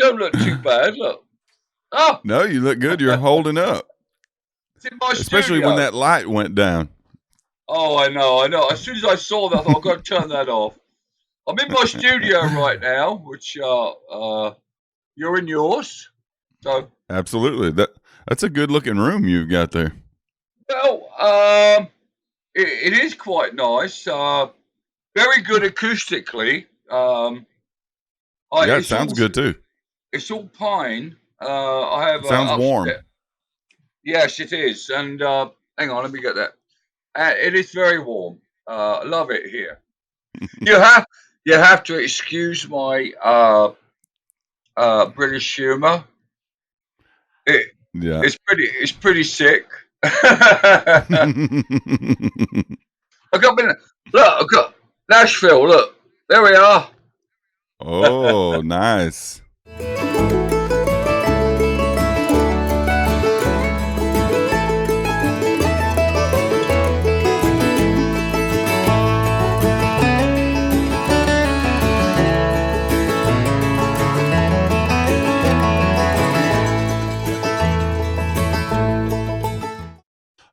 don't look too bad. Look. Oh, No, you look good. You're holding up. it's in my Especially studio. when that light went down. Oh, I know. As soon as I saw that, I thought, I've got to turn that off. I'm in my studio right now, which you're in yours. So Absolutely. That's a good looking room you've got there. well, it is quite nice. Very good acoustically. Yeah, it sounds good too. It's all pine. I have It sounds warm. upstairs. Yes, it is. And hang on, let me get that. It is very warm. I love it here. You have to excuse my British humour. Yeah. It's pretty sick. I got Nashville. Look, there we are. Oh, nice.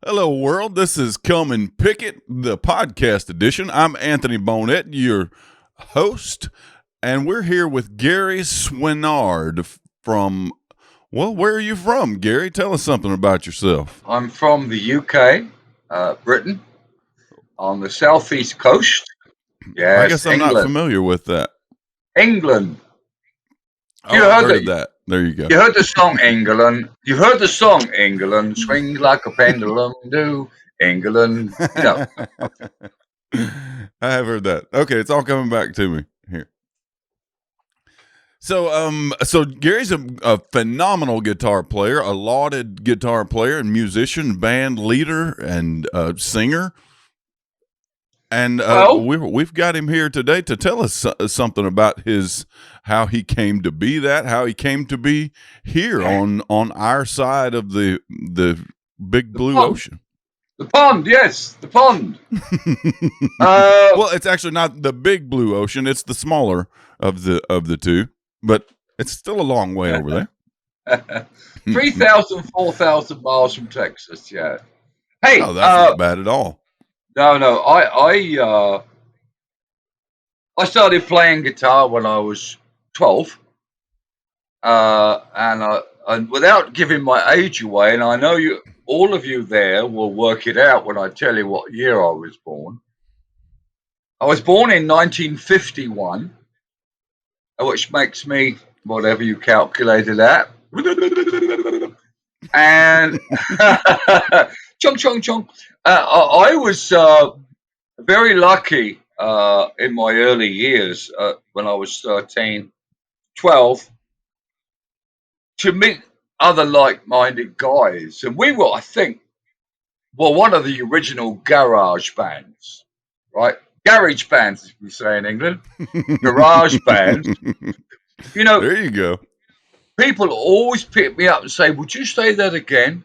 Hello, world. This is Come and Pick It, the podcast edition. I'm Anthony Bonnette, your host, and we're here with Gary Swinard from, well, where are you from, Gary? Tell us something about yourself. I'm from the UK, Britain, on the southeast coast. Yes, I guess I'm England. not familiar with that. England. Oh, I've heard of that. There you go. You heard the song England. You've heard the song England swings like a pendulum. Do England? You know. I have heard that. Okay, it's all coming back to me here. So Gary's a phenomenal guitar player, a lauded guitar player and musician, band leader, and singer. And we've got him here today to tell us something about how he came to be that, how he came to be here on our side of the big blue ocean. The pond, yes, the pond. Well, it's actually not the big blue ocean; it's the smaller of the two, but it's still a long way over there. 3,000, 4,000 miles from Texas. Yeah. Hey, oh, that's not bad at all. No. I started playing guitar when I was 12, and without giving my age away, and I know all of you there will work it out when I tell you what year I was born. I was born in 1951, which makes me whatever you calculated at. And chong chong chong. I was very lucky in my early years when I was 13, 12 to meet other like-minded guys. And we were, I think, one of the original garage bands, right? Garage bands, as we say in England. Garage bands. You know, there you go. People always pick me up and say, would you say that again?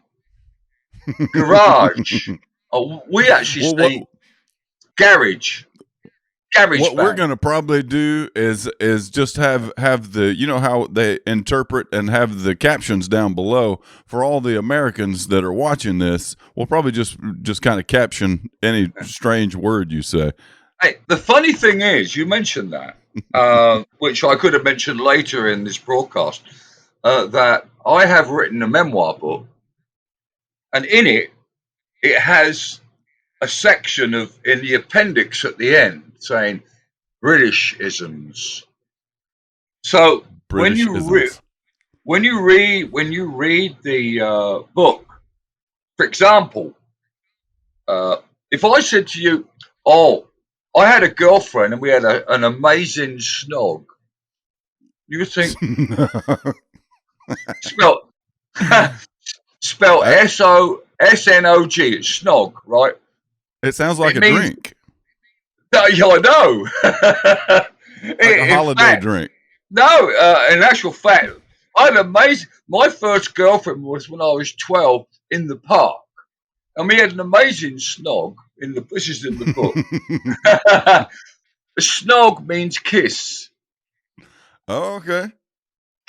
Garage. We actually say garage. Garage what band. we're going to probably do is just have the, you know how they interpret and have the captions down below for all the Americans that are watching this. We'll probably just kind of caption any strange word you say. Hey, the funny thing is, you mentioned that, which I could have mentioned later in this broadcast, that I have written a memoir book, and in it has a section in the appendix at the end saying Britishisms. So when you read the book, for example, if I said to you, "Oh, I had a girlfriend and we had an amazing snog," you think spell SOSNOG, it's snog, right? It sounds like a drink. Yeah, I know. Like a holiday drink. No, in actual fact, I had amazing. My first girlfriend was when I was 12 in the park, and we had an amazing snog. This is in the book. Snog means kiss. Oh, okay.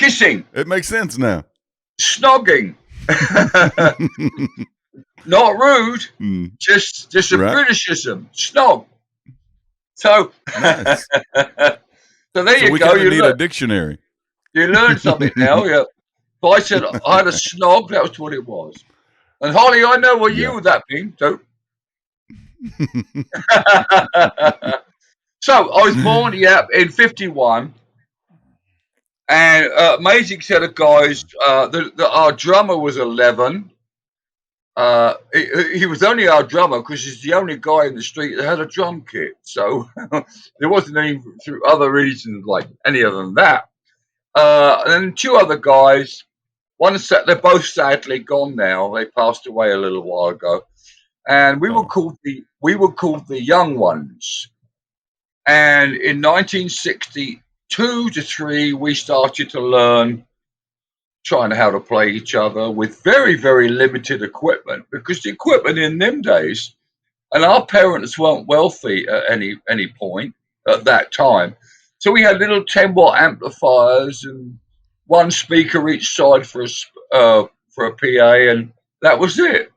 Kissing. It makes sense now. Snogging. Not rude. Just a Right. Britishism. Snog. So, Nice. so there you we go. kind of need a dictionary. You learn something now. Yeah. If I said I had a snog, that was what it was. And Holly, I know what you would that mean. So, so I was born, in 51. And amazing set of guys. Our drummer was 11. He was only our drummer because he's the only guy in the street that had a drum kit. So there wasn't any through other reasons like any other than that. And then two other guys. They're both sadly gone now. They passed away a little while ago, and we were called the young ones. And in 1962 to 3, we started to learn trying how to play each other with very, very limited equipment, because the equipment in them days, and our parents weren't wealthy at any point at that time. So we had little 10-watt amplifiers and one speaker each side for a PA, and that was it.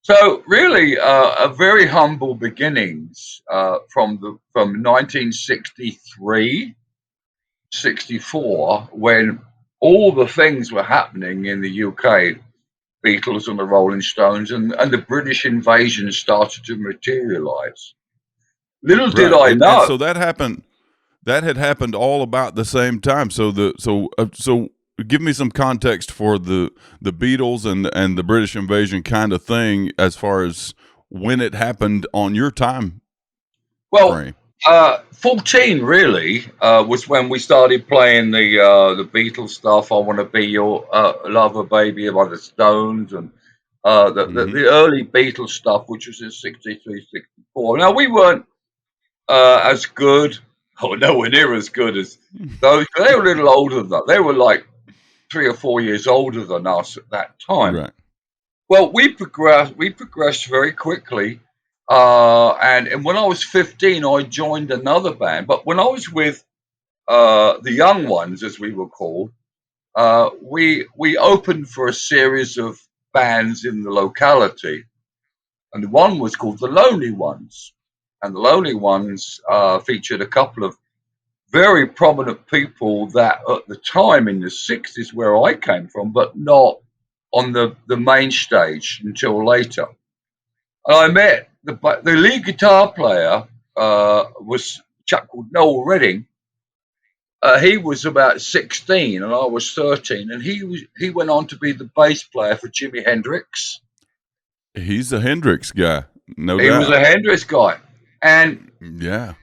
So really, a very humble beginnings from 1963, 64, when all the things were happening in the UK, Beatles and the Rolling Stones, and the British invasion started to materialize. Little did I know. And so that happened. That had happened all about the same time. So give me some context for the Beatles and the British invasion kind of thing, as far as when it happened on your time frame. 14 really was when we started playing the Beatles stuff. I Want to Be Your Lover, Baby by the Stones, and the early Beatles stuff, which was in 63, 64. Now we weren't as good, or nowhere near as good as those. They were a little older than that. They were like 3 or 4 years older than us at that time. Right. Well, we progressed very quickly. And when I was 15, I joined another band. But when I was with the young ones, as we were called, we opened for a series of bands in the locality. And one was called The Lonely Ones. And The Lonely Ones featured a couple of very prominent people that at the time in the 60s, where I came from, but not on the main stage until later. And I met the lead guitar player was a chap called Noel Redding. He was about 16 and I was 13, and he went on to be the bass player for Jimi Hendrix. He's a Hendrix guy, no doubt. He was a Hendrix guy, and yeah.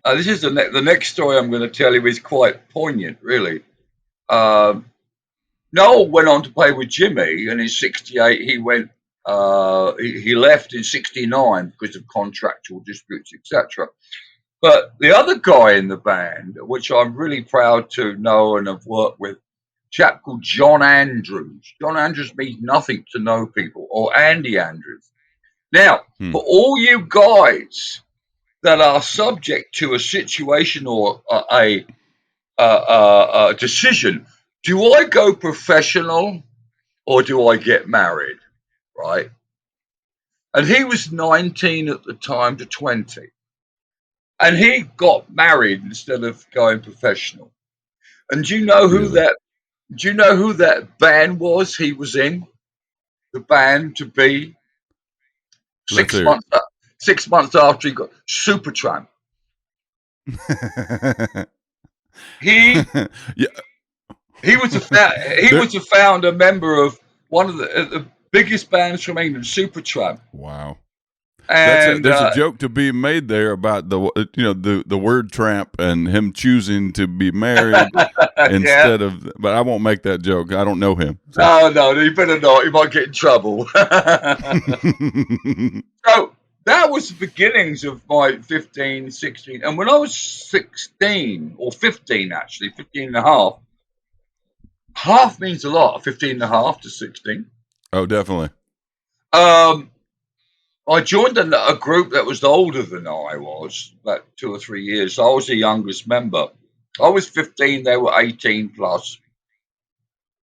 This is the next story I'm going to tell you is quite poignant, really. Noel went on to play with Jimmy, and in 68 he went. He left in 69 because of contractual disputes, etc. But the other guy in the band, which I'm really proud to know and have worked with, a chap called John Andrews. John Andrews means nothing to know people, or Andy Andrews. Now, for all you guys that are subject to a situation or a decision, do I go professional or do I get married? Right? And he was 19 at the time to 20. And he got married instead of going professional. And do you know who that band was he was in? The band to be 6 months after he got Supertramp. He was a founder member of one of the biggest bands from England, Supertramp. Wow. And there's a joke to be made there about the word tramp and him choosing to be married instead of. But I won't make that joke. I don't know him. So. No, you better not. You might get in trouble. So that was the beginnings of my 15, 16. And when I was 16, or 15 actually, 15 and a half, half means a lot, 15 and a half to 16. Oh, definitely. I joined a group that was older than I was, about 2 or 3 years. So I was the youngest member. I was 15, they were 18 plus.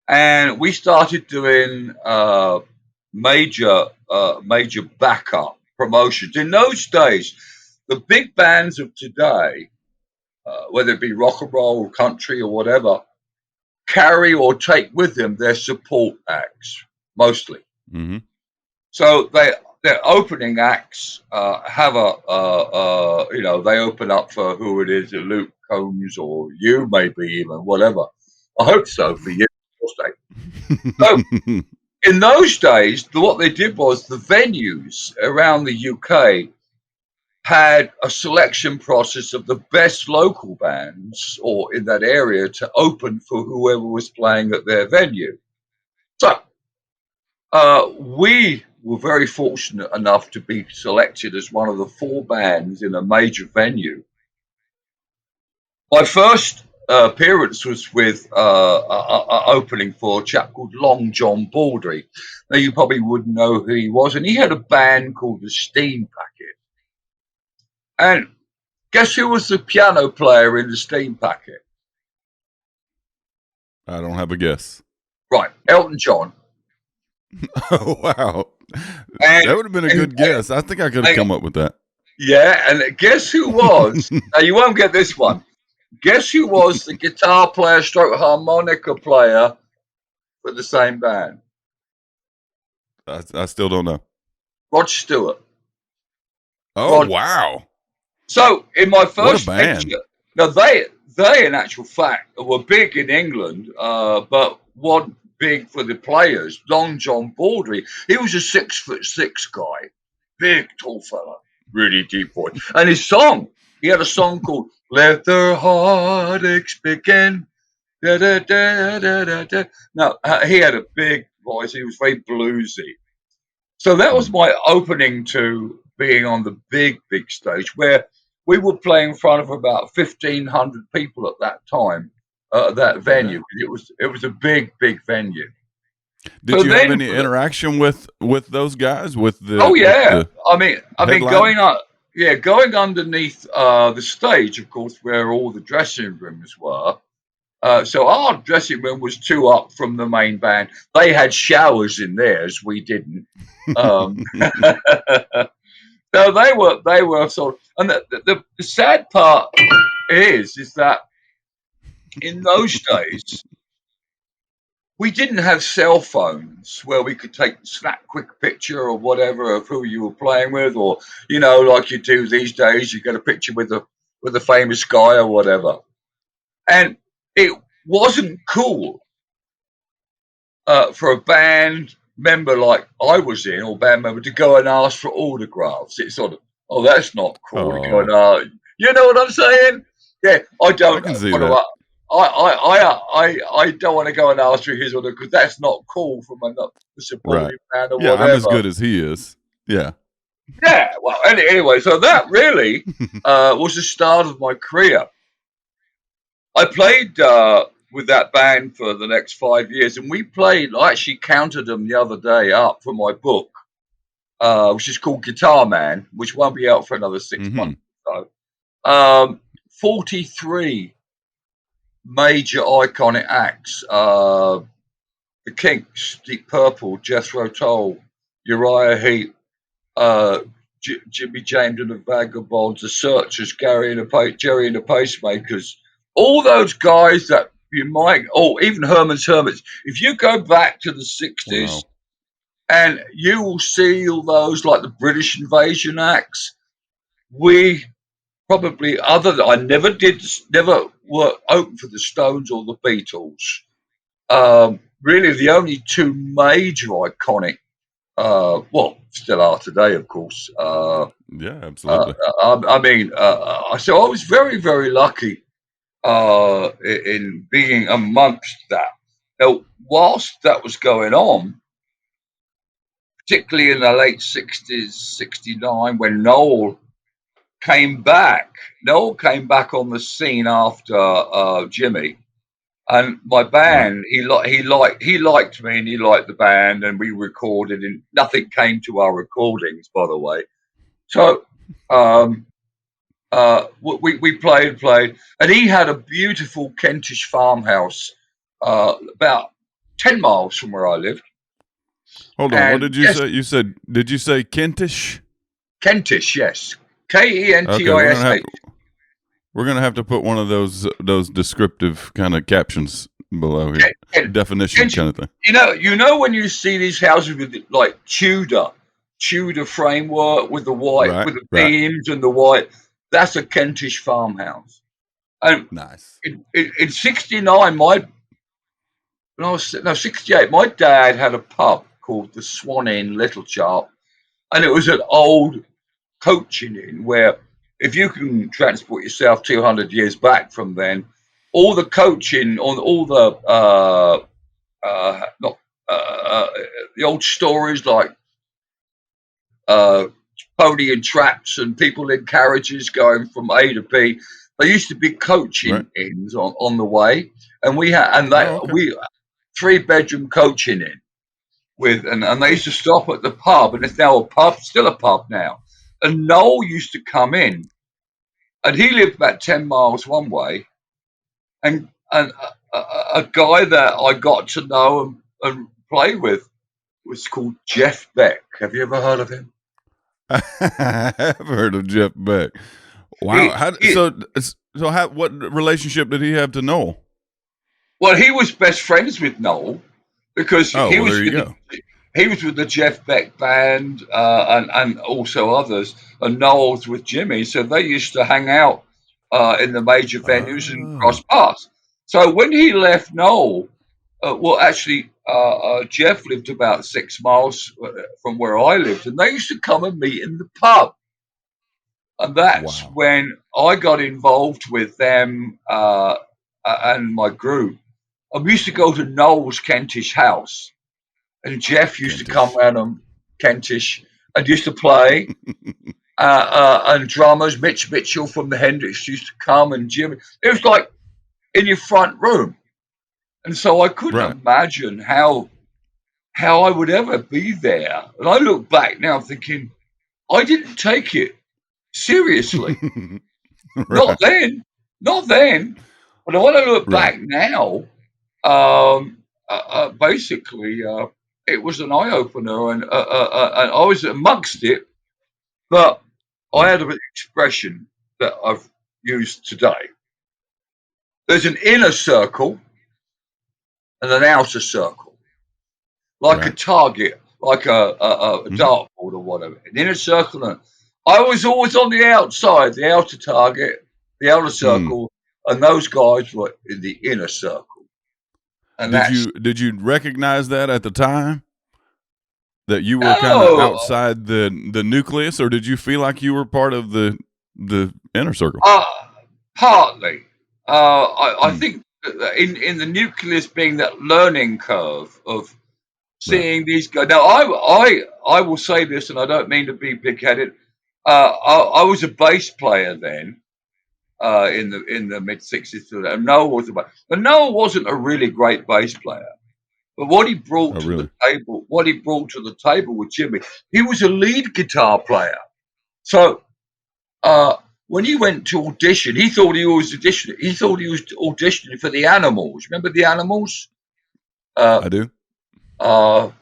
And we started doing major backup promotions. In those days, the big bands of today, whether it be rock and roll or country or whatever, carry or take with them their support acts mostly. Mm-hmm. So their opening acts have they open up for who it is, Luke Combs or you maybe even whatever. I hope so for you. So in those days, what they did was the venues around the UK had a selection process of the best local bands or in that area to open for whoever was playing at their venue. So we were very fortunate enough to be selected as one of the 4 bands in a major venue. My first appearance was with opening for a chap called Long John Baldry. Now, you probably wouldn't know who he was, and he had a band called the Steam Packet. And guess who was the piano player in the Steam Packet? I don't have a guess. Right, Elton John. Oh, wow. And, that would have been a good guess. I think I could have come up with that. Yeah, and guess who was? Now, you won't get this one. Guess who was the guitar player stroke harmonica player for the same band? I still don't know. Rod Stewart. Oh, wow. So in my first what a band. picture, now they in actual fact were big in England, but weren't big for the players. Long John Baldry, he was a 6'6" guy, big tall fella, really deep voice, and he had a song called "Let the Heartaches Begin." Da, da, da, da, da, da. Now he had a big voice. He was very bluesy. So that was my opening to being on the big stage where we were playing in front of about 1,500 people at that time, that venue. Yeah. It was a big venue. Did you have any interaction with those guys? With the I mean, going underneath the stage, of course, where all the dressing rooms were. So our dressing room was 2 up from the main band. They had showers in theirs. We didn't. So they were sort of, and the sad part is that in those days we didn't have cell phones where we could snap quick picture or whatever of who you were playing with, or like you do these days, you get a picture with a famous guy or whatever, and it wasn't cool for a band member like I was in, or band member, to go and ask for autographs. It's sort of, that's not cool to go and ask. You know what I'm saying? Yeah, I don't. I can see that. I don't want to go and ask for his order because that's not cool from a supportive band or whatever. I'm as good as he is. Yeah. Yeah. Well, anyway, so that really was the start of my career. I played with that band for the next 5 years, and we played. I actually counted them the other day up for my book, which is called Guitar Man, which won't be out for another 6 months or so. 43 major iconic acts: the Kinks, Deep Purple, Jethro Tull, Uriah Heep, Jimmy James and the Vagabonds, the Searchers, Jerry and the Pacemakers. All those guys that you might, even Herman's Hermits. If you go back to the 60s, and you will see all those like the British Invasion acts, we probably, I never were open for the Stones or the Beatles. Really, the only 2 major iconic, still are today, of course. Yeah, absolutely. So I was very, very lucky in being amongst that. Now, whilst that was going on, particularly in the late 60s, 69, when Noel came back on the scene after Jimmy, and my band, he liked me and he liked the band, and we recorded, and nothing came to our recordings, by the way. So we played, and he had a beautiful Kentish farmhouse about 10 miles from where I lived. Hold on, what And did you say? Did you say Kentish? Kentish, yes. Okay, Kentish. we're gonna have to put one of those descriptive kind of captions below here, definition kind of thing. You know when you see these houses with like Tudor framework with the white, with the beams and the white, that's a Kentish farmhouse. And nice. In '69, when I was 68, my dad had a pub called the Swan Inn Little Sharp, and it was an old coaching inn where, if you can transport yourself 200 years back from then, all the coaching on all the not the old stories like pony and traps and people in carriages going from A to B. There used to be coaching inns on the way, and we 3-bedroom coaching inn and they used to stop at the pub, and it's now a pub, still a pub now. And Noel used to come in, and he lived about 10 miles one way, and a guy that I got to know and play with was called Jeff Beck. Have you ever heard of him? I have heard of Jeff Beck. Wow. What relationship did he have to Noel? Well, he was best friends with Noel because he was with the Jeff Beck band and also others, and Noel's with Jimmy. So they used to hang out in the major venues and cross paths. So when he left Noel, Jeff lived about 6 miles from where I lived, and they used to come and meet in the pub. And that's when I got involved with them and my group. I used to go to Noel's Kentish house, and Jeff used to come around on Kentish and used to play. And drummers, Mitch Mitchell from the Hendrix used to come, and Jimmy. It was like in your front room. And so I couldn't imagine how I would ever be there. And I look back now thinking, I didn't take it seriously. Not then. But when I look back now, basically, it was an eye opener, and I was amongst it. But I had an expression that I've used today. There's an inner circle and an outer circle, like a target, like a dartboard or whatever. An inner circle, and I was always on the outside, the outer target, the outer circle, and those guys were in the inner circle. And did you recognize that at the time? That you were kind of outside the nucleus, or did you feel like you were part of the inner circle? Partly. I think in the nucleus being that learning curve of seeing these guys. Now, I will say this, and I don't mean to be big-headed. I was a bass player then in the mid-'60s. And Noel was but Noel wasn't a really great bass player. But what he brought to the table with Jimmy, he was a lead guitar player. So when he went to audition, he thought he was auditioning for the Animals. Remember the Animals? I do. That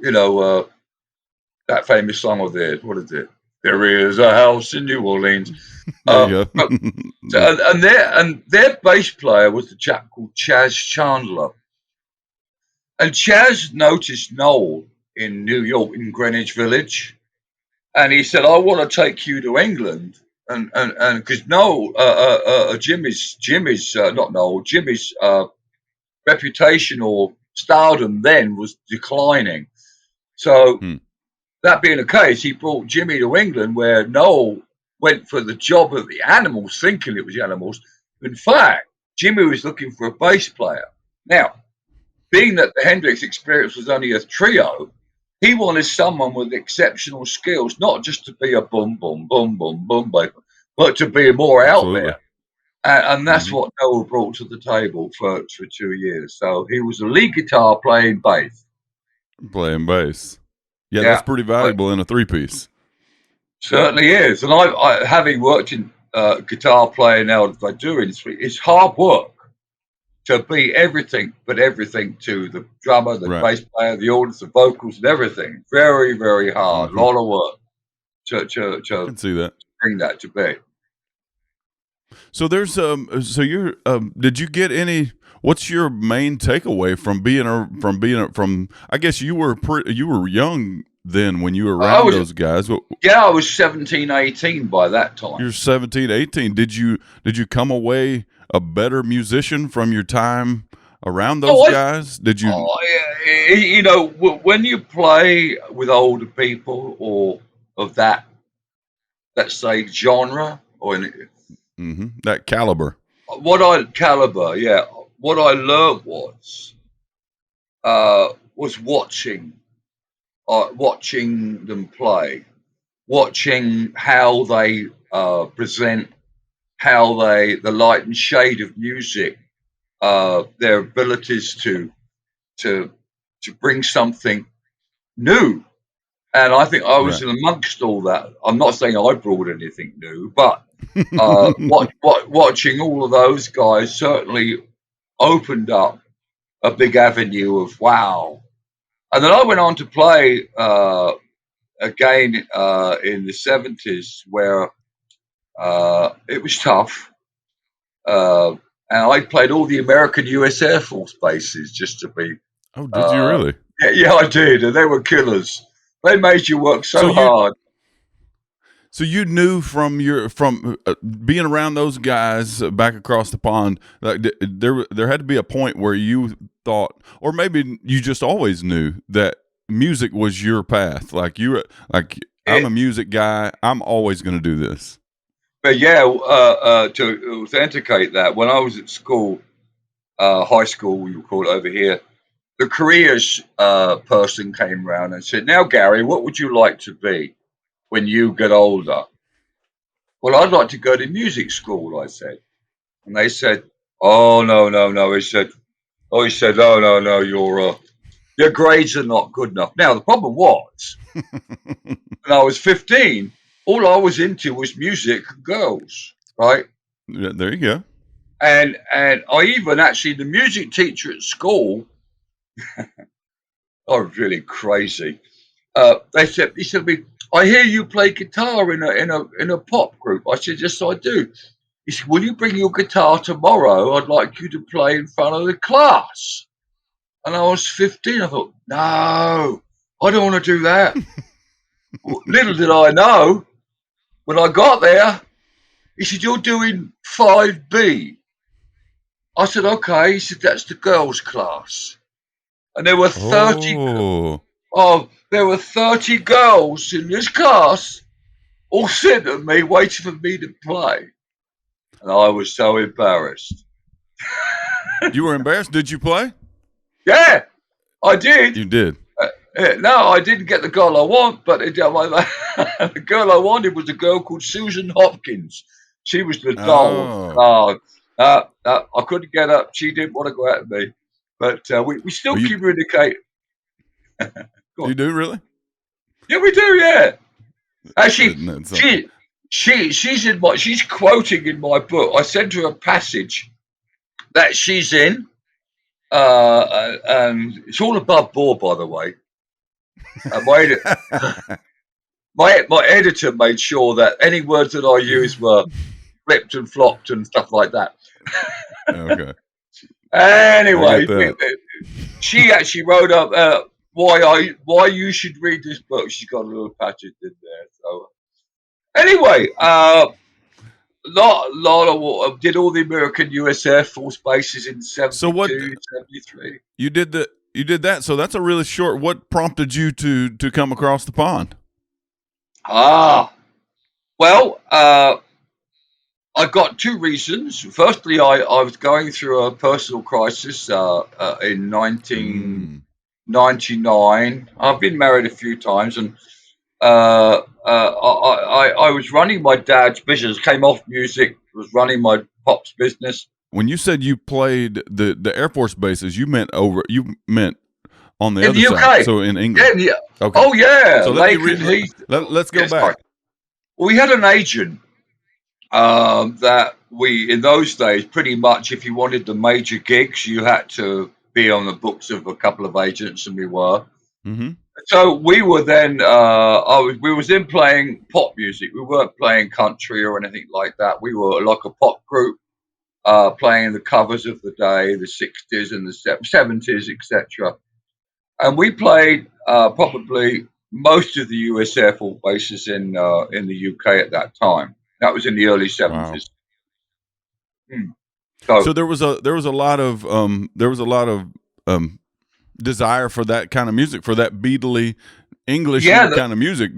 famous song of theirs. What is it? There is a house in New Orleans. There you go. and their bass player was a chap called Chaz Chandler. And Chaz noticed Noel in New York, in Greenwich Village, and he said, "I want to take you to England." And because Jimmy's reputation or stardom then was declining. So that being the case, he brought Jimmy to England, where Noel went for the job of the Animals, thinking it was the Animals. In fact, Jimmy was looking for a bass player. Now, being that the Hendrix Experience was only a trio, he wanted someone with exceptional skills, not just to be a boom, boom, boom, boom, boom, but to be more out there. And that's what Noel brought to the table for 2 years. So he was a lead guitar playing bass. Yeah, that's pretty valuable in a three-piece. Certainly is. And I having worked in guitar player now that I do it's hard work to be everything but everything to the drummer, the Right. bass player, the audience, the vocals, and everything. Very, very hard. A Mm-hmm. lot of work I to can see that. bring that to bear. So there's so you're did you get any? What's your main takeaway from from? I guess you were you were young then when you were around those guys. I was 17, 18 by that time. You're 17, 18. Did you come away a better musician from your time around those guys? Did you? You know, when you play with older people or of that, let's say, genre or that caliber. What I learned was watching them play, watching how they present, how the light and shade of music, their abilities to bring something new. And I think I was in amongst all that. I'm not saying I brought anything new, but watching all of those guys certainly opened up a big avenue of wow. And then I went on to play again in the 70s where it was tough. And I played all the American U.S. Air Force bases just to be. Oh, did you really? Yeah, I did. And they were killers. They made you work so hard. So you knew from being around those guys back across the pond, like there had to be a point where you thought, or maybe you just always knew that music was your path. Like I'm a music guy. I'm always going to do this. But yeah, to authenticate that, when I was at school, high school, we would call it over here, the careers person came around and said, "Now, Gary, what would you like to be when you get older?" Well, I'd like to go to music school, I said. And they said, "Oh, no." He said, "Oh, no, your grades are not good enough." Now, the problem was, when I was 15, all I was into was music and girls, right? Yeah, there you go. And I even actually, the music teacher at school, I was really crazy. He said to me, "I hear you play guitar in a pop group." I said, "Yes, I do." He said, "Will you bring your guitar tomorrow? I'd like you to play in front of the class." And I was 15. I thought, no, I don't want to do that. Little did I know, when I got there, he said, "You're doing 5B. I said, "Okay." He said, "That's the girls' class." And there were 30. There were 30 girls in this class, all sitting at me, waiting for me to play. And I was so embarrassed. You were embarrassed? Did you play? Yeah, I did. You did? No, I didn't get the girl I want, but the girl I wanted was a girl called Susan Hopkins. She was the doll. I couldn't get up. She didn't want to go out with me. But we still communicate. You do, really? Yeah, we do, yeah. Actually, she's quoting in my book. I sent her a passage that she's in. And it's all above board, by the way. My editor made sure that any words that I used were flipped and flopped and stuff like that. Okay. Anyway, she actually wrote up why you should read this book. She's got a little passage in there. So anyway, lot of did all the American U.S. Air Force bases in 72, 73. You did that. So that's a really short. What prompted you to come across the pond? Well, I got two reasons. Firstly, I was going through a personal crisis in 1999. I've been married a few times, and I was running my dad's business, came off music, was running my pop's business. When you said you played the Air Force bases, you meant on the other UK. side, so in England. Yeah. Okay. Oh yeah. So let's go back. Well, we had an agent that we, in those days, pretty much if you wanted the major gigs, you had to be on the books of a couple of agents, and we were. Mm-hmm. So we were then, we was in playing pop music. We weren't playing country or anything like that. We were like a pop group, playing the covers of the day, the 60s and the 70s, etc. And we played probably most of the US Air Force bases in the UK at that time. That was in the early Wow. 70s. Hmm. So there was a lot of desire for that kind of music, for that beatly English kind of music,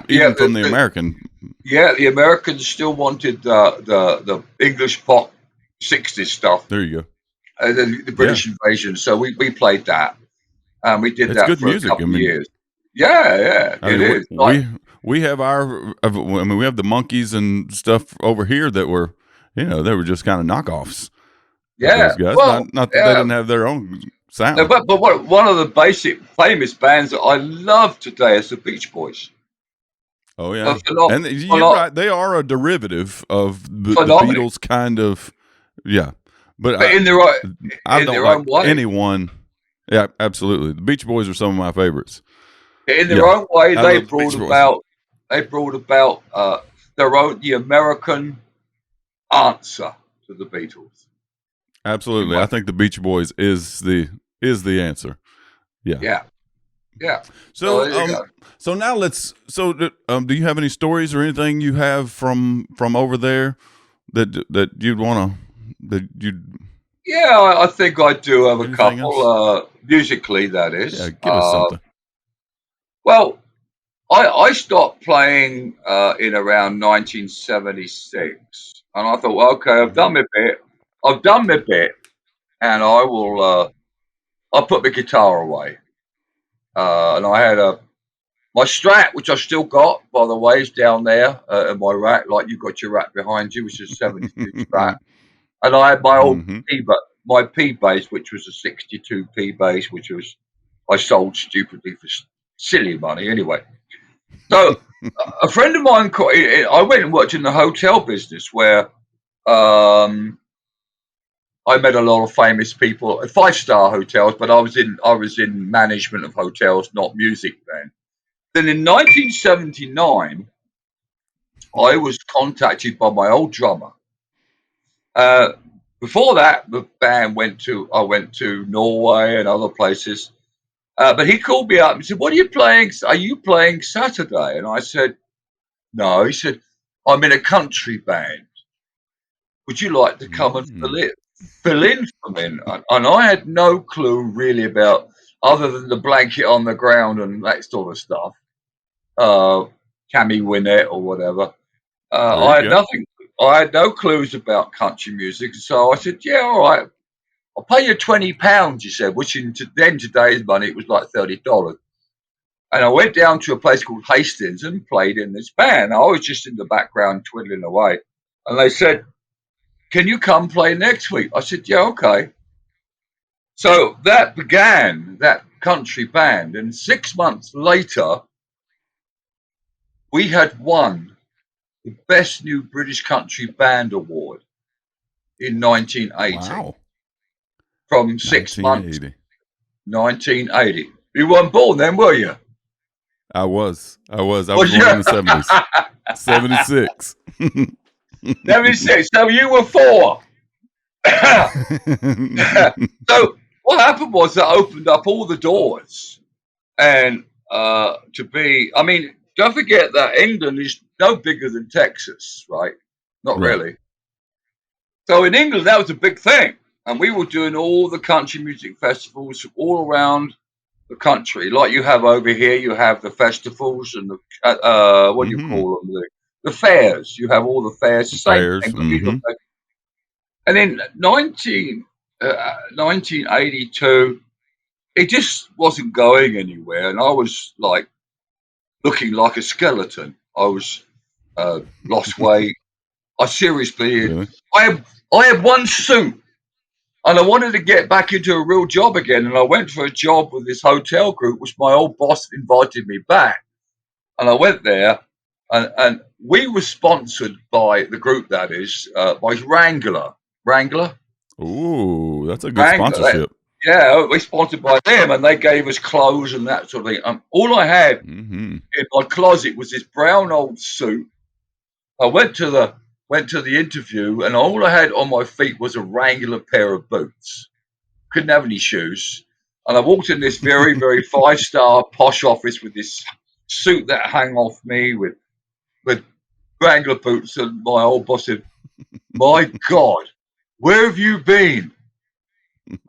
even from the American. Yeah, the Americans still wanted the English pop 60s stuff. There you go. The British invasion. So we played that. We did It's that good for music. a couple of years. Yeah, I mean, is. We have we have the Monkees and stuff over here that were, they were just kind of knockoffs. Yeah, Those guys. well, Not that they didn't have their own sound. No, but one of the basic famous bands that I love today is the Beach Boys. Oh yeah, and you're right. They are a derivative of the Beatles, kind of. Yeah, but in their own way. Anyone. Yeah, absolutely. The Beach Boys are some of my favorites. In their own way, they brought about the American answer to the Beatles. Absolutely, I think the Beach Boys is the answer. Yeah. So now let's. So do you have any stories or anything you have from over there that you'd want to Yeah, I think I do have a couple. Musically, that is. Yeah, give us something. Well, I stopped playing in around 1976, and I thought, well, okay, I've done my bit, and I will. I'll put my guitar away, and I had my Strat, which I still got, by the way, is down there in my rack. Like you got your rack behind you, which is a 72 Strat, and I had my old my P bass, which was a 62 P bass, which I sold stupidly for silly money anyway. So a friend of mine, I went and worked in the hotel business where I met a lot of famous people at 5-star hotels, but I was in management of hotels, not music then. Then in 1979, I was contacted by my old drummer. Before that, the band I went to Norway and other places. But he called me up and said, "What are you playing? Are you playing Saturday?" And I said, "No." He said, "I'm in a country band. Would you like to come and fill in for me?" And I had no clue really about, other than the blanket on the ground and that sort of stuff. Cammy Wynette or whatever. I had nothing. I had no clues about country music. So I said, "Yeah, all right. I'll pay you £20," he said, which then today's money, it was like $30. And I went down to a place called Hastings and played in this band. I was just in the background twiddling away. And they said, "Can you come play next week?" I said, "Yeah, okay." So that began that country band. And 6 months later, we had won the Best New British Country Band Award in 1980. Wow. From 6 months. 1980. You weren't born then, were you? I was. I was born in the 70s. 76. 76. So you were 4. So what happened was that opened up all the doors. And don't forget that England is no bigger than Texas, right? Not really. So in England, that was a big thing. And we were doing all the country music festivals all around the country. Like you have over here, you have the festivals and the, what do you call them? The fairs. You have all the fairs. Fairs. And in 1982, it just wasn't going anywhere. And I was like looking like a skeleton. I was lost weight. I seriously, I had one suit. And I wanted to get back into a real job again. And I went for a job with this hotel group, which my old boss invited me back. And I went there and we were sponsored by the group, that is, by Wrangler. Ooh, that's a good Wrangler. sponsorship. Yeah, we sponsored by them, and they gave us clothes and that sort of thing. All I had Mm-hmm. in my closet was this brown old suit. I went to the interview, and all I had on my feet was a Wrangler pair of boots. Couldn't have any shoes, and I walked in this very, very 5-star posh office with this suit that hung off me with Wrangler boots, and my old boss said, "My God, where have you been?"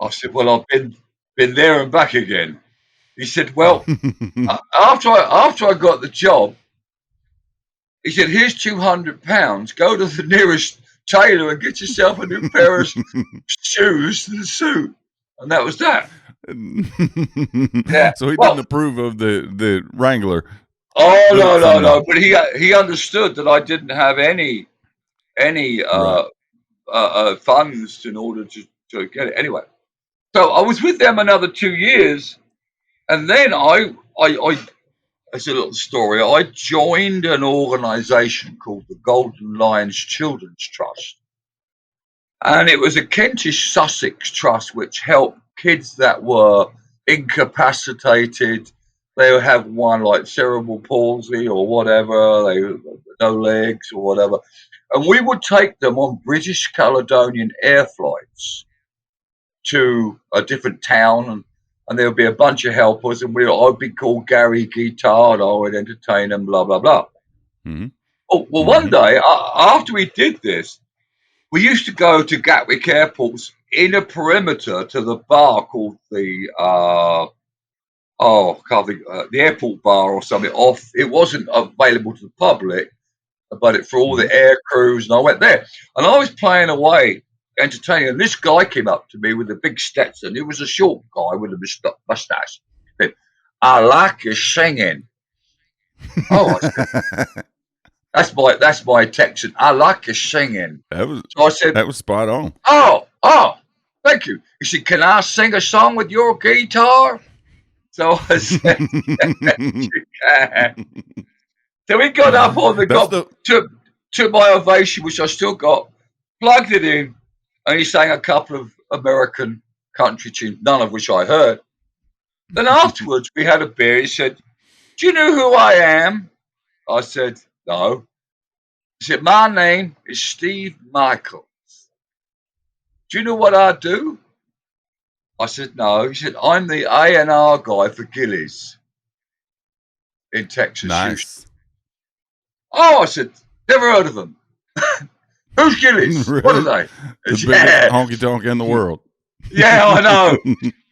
I said, "Well, I've been there and back again." He said, "Well, after I got the job," he said, "Here's £200. Go to the nearest tailor and get yourself a new pair of shoes and suit." And that was that. Yeah. So he Well, didn't approve of the Wrangler oh no, boots no, and no. But he understood that I didn't have any right. funds in order to get it. Anyway, so I was with them another 2 years, and then I it's a little story. I joined an organisation called the Golden Lions Children's Trust, and it was a Kentish Sussex trust which helped kids that were incapacitated. They would have one like cerebral palsy or whatever, they no legs or whatever, and we would take them on British Caledonian air flights to a different town, and there would be a bunch of helpers, and I'd be called Gary Guitar, and I would entertain them, blah blah blah. Mm-hmm. Oh, well, one Mm-hmm. day after we did this, we used to go to Gatwick Airport's inner perimeter to the bar called the the airport bar or something. Off, it wasn't available to the public, but for all Mm-hmm. the air crews, and I went there, and I was playing away, entertaining, and this guy came up to me with a big Stetson. He was a short guy with a mustache. He said, "I like your singing." Oh, I said, that's my Texan. "I like your singing." So I said, that was spot on. "Oh, thank you." He said, "Can I sing a song with your guitar?" So I said, "You can." So we got up on the That's got the to my ovation, which I still got, plugged it in, and he sang a couple of American country tunes, none of which I heard. Then afterwards, we had a beer. He said, "Do you know who I am?" I said, "No." He said, "My name is Steve Michael. Do you know what I do?" I said, "No." He said, "I'm the A&R guy for Gillies in Texas, Houston." nice. Oh, I said, "Never heard of them." "Who's Gillies? What are Really? they?" The biggest Yeah, honky tonk in the world. yeah, I know.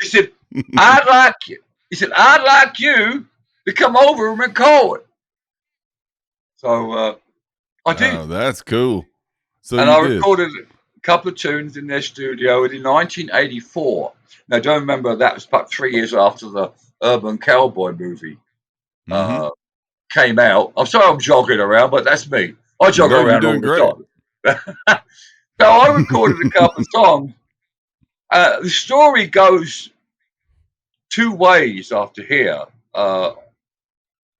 He said, "I'd like you." He said, "I'd like you to come over and record." So I did, Oh, that's cool. So and you I did. recorded a couple of tunes in their studio. And in 1984, now don't remember that was about 3 years after the Urban Cowboy movie Mm-hmm. came out. I'm sorry I'm jogging around, but that's me. I jog No, you're around all doing the great. time. So I recorded a couple of songs. The story goes two ways after here. Uh,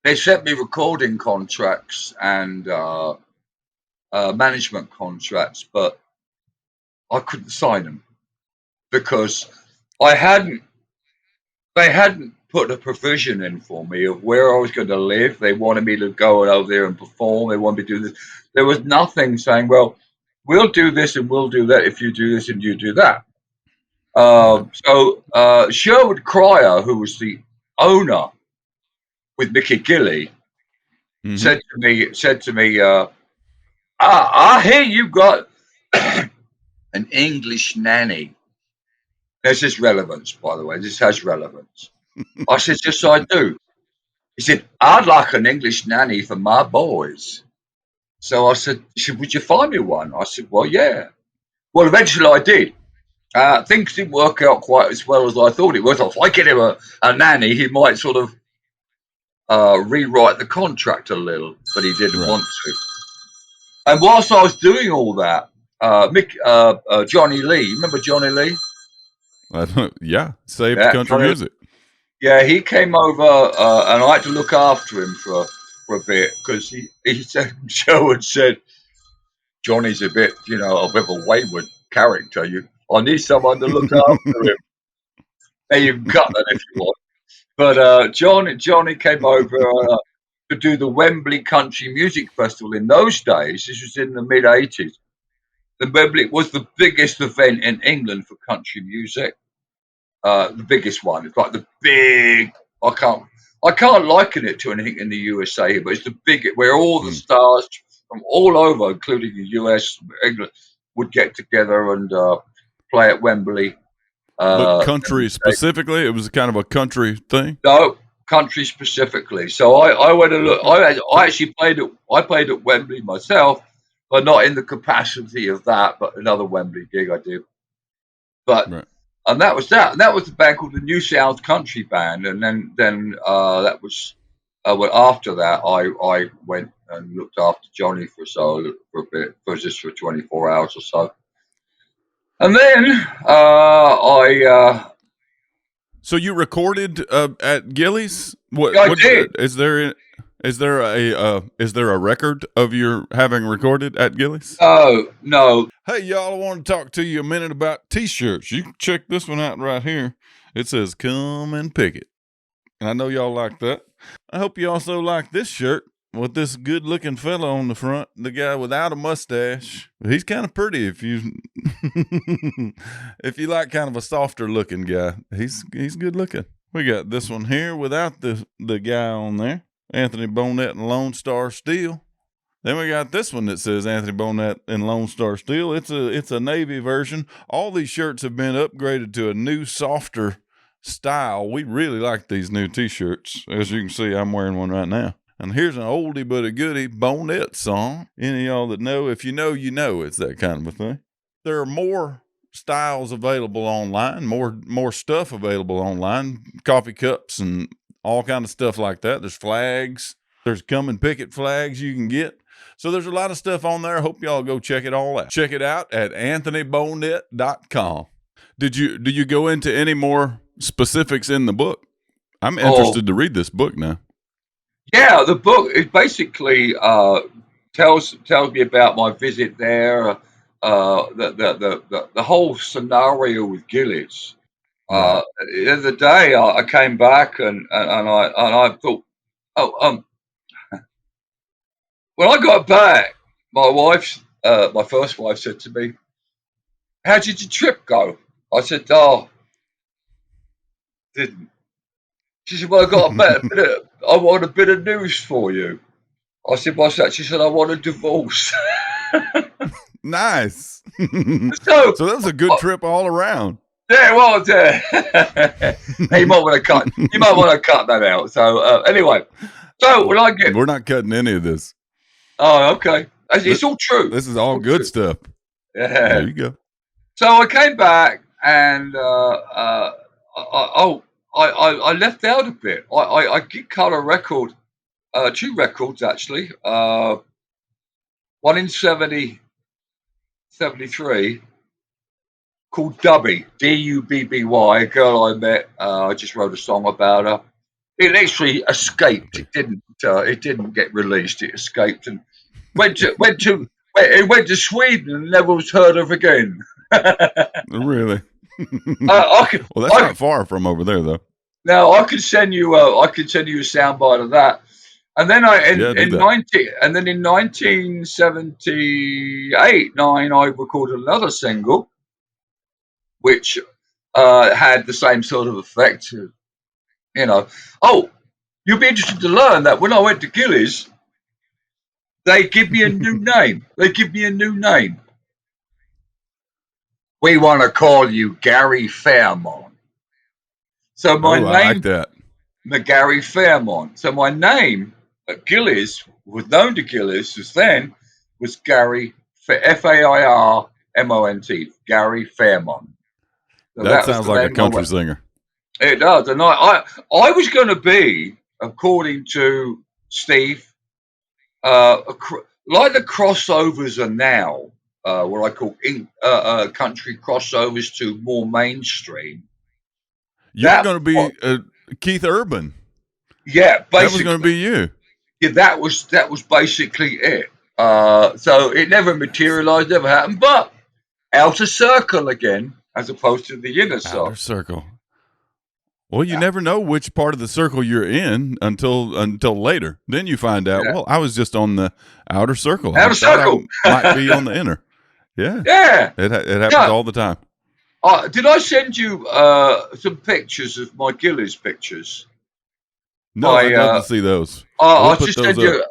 they sent me recording contracts and management contracts, but I couldn't sign them because I hadn't. They hadn't put a provision in for me of where I was going to live. They wanted me to go over there and perform. They wanted me to do this. There was nothing saying, "Well, we'll do this and we'll do that if you do this and you do that." Right. So Sherwood Cryer, who was the owner with Mickey Gilley, Mm-hmm. said to me, I hear you got an English nanny." This is relevance, by the way. This has relevance. I said, "Yes, I do." He said, "I'd like an English nanny for my boys." So he said, "Would you find me one?" I said, "Well, yeah." Well, eventually I did. Things didn't work out quite as well as I thought it was. If I get him a nanny, he might sort of rewrite the contract a little, but he didn't Right. want to. And whilst I was doing all that, Johnny Lee, remember Johnny Lee? Yeah. Saved Yeah, country Johnny. music. Yeah, he came over, and I had to look after him for for a bit because he said, Joe had said, Johnny's a bit, a bit of a wayward character. I need someone to look after him. Now you can cut that if you want. But Johnny came over to do the Wembley Country Music Festival. In those days, this was in the mid '80s. The Wembley was the biggest event in England for country music. The biggest one. It's like the big. I can't liken it to anything in the USA, but it's the big where all the stars from all over, including the US, England, would get together and play at Wembley. But country specifically, it was kind of a country thing. No, country specifically. So I went and look. I actually played at Wembley myself, but not in the capacity of that. But another Wembley gig I did. But right. And that was that. And that was a band called the New Sounds Country Band. And then that was after that I went and looked after Johnny for a bit, for just for 24 hours or so. And then So you recorded at Gillies? I did. Is there a record of your having recorded at Gillies? No. Hey y'all, I want to talk to you a minute about t-shirts. You can check this one out right here. It says "Come and Pick It," and I know y'all like that. I hope you also like this shirt with this good-looking fella on the front, the guy without a mustache. He's kind of pretty if you if you like kind of a softer-looking guy. He's good-looking. We got this one here without the guy on there, Anthony Bonnette and Lone Star Steel. Then we got this one that says Anthony Bonnette and Lone Star Steel. It's a navy version. All these shirts have been upgraded to a new, softer style. We really like these new t-shirts. As you can see, I'm wearing one right now. And here's an oldie but a goodie Bonnette song. Any of y'all that know, if you know, you know. It's that kind of a thing. There are more styles available online, more stuff available online, coffee cups and all kind of stuff like that. There's flags. There's Come and Pick It flags you can get. So there's a lot of stuff on there. I hope y'all go check it all out. Check it out at anthonybonnette.com. Do you go into any more specifics in the book? I'm interested to read this book now. Yeah, the book it basically tells me about my visit there, the whole scenario with Gillies. Right. The other day I came back and I thought, when I got back, my first wife said to me, "How did your trip go?" I said, "Oh, didn't." She said, "Well, I want a bit of news for you." I said, "What's that?" She said, "I want a divorce." Nice. So that was a good trip all around. Yeah, well, you might want to cut that out. So anyway, we're not cutting any of this. Oh, okay. It's all true. This is all good stuff. Yeah. There you go. So I came back and I left out a bit. I did cut a record, 2 records actually. One in 73 called Dubby, Dubby, a girl I met. I just wrote a song about her. It actually escaped. It didn't get released. It escaped and went to Sweden and never was heard of again. Really? Well, that's not far from over there, though. Now I could send you a soundbite of that. And then in 1978, 9, I recorded another single, which had the same sort of effect. Oh, you'll be interested to learn that when I went to Gillies, they give me a new name. We want to call you Gary Fairmont. So my name, I like that. Gary Fairmont. So my name at Gillies, was known to Gillies was Gary Fairmont, Gary Fairmont. So that sounds like a country singer. It does. And I was going to be, according to Steve, like the crossovers are now, what I call country crossovers to more mainstream. You're going to be Keith Urban. Yeah, basically. That was going to be you. yeah, that was basically it. So it never materialized, never happened. But outer circle again, as opposed to the inner Outer circle. circle. Well, you Yeah, never know which part of the circle you're in until later. Then you find out, yeah. well, I was just on the outer circle. I Outer thought I circle. might be on the inner. Yeah. Yeah. It happens Yeah. all the time. Did I send you some pictures of my Gillies pictures? No, My I'd love to see those. We'll I'll put just those send up. you.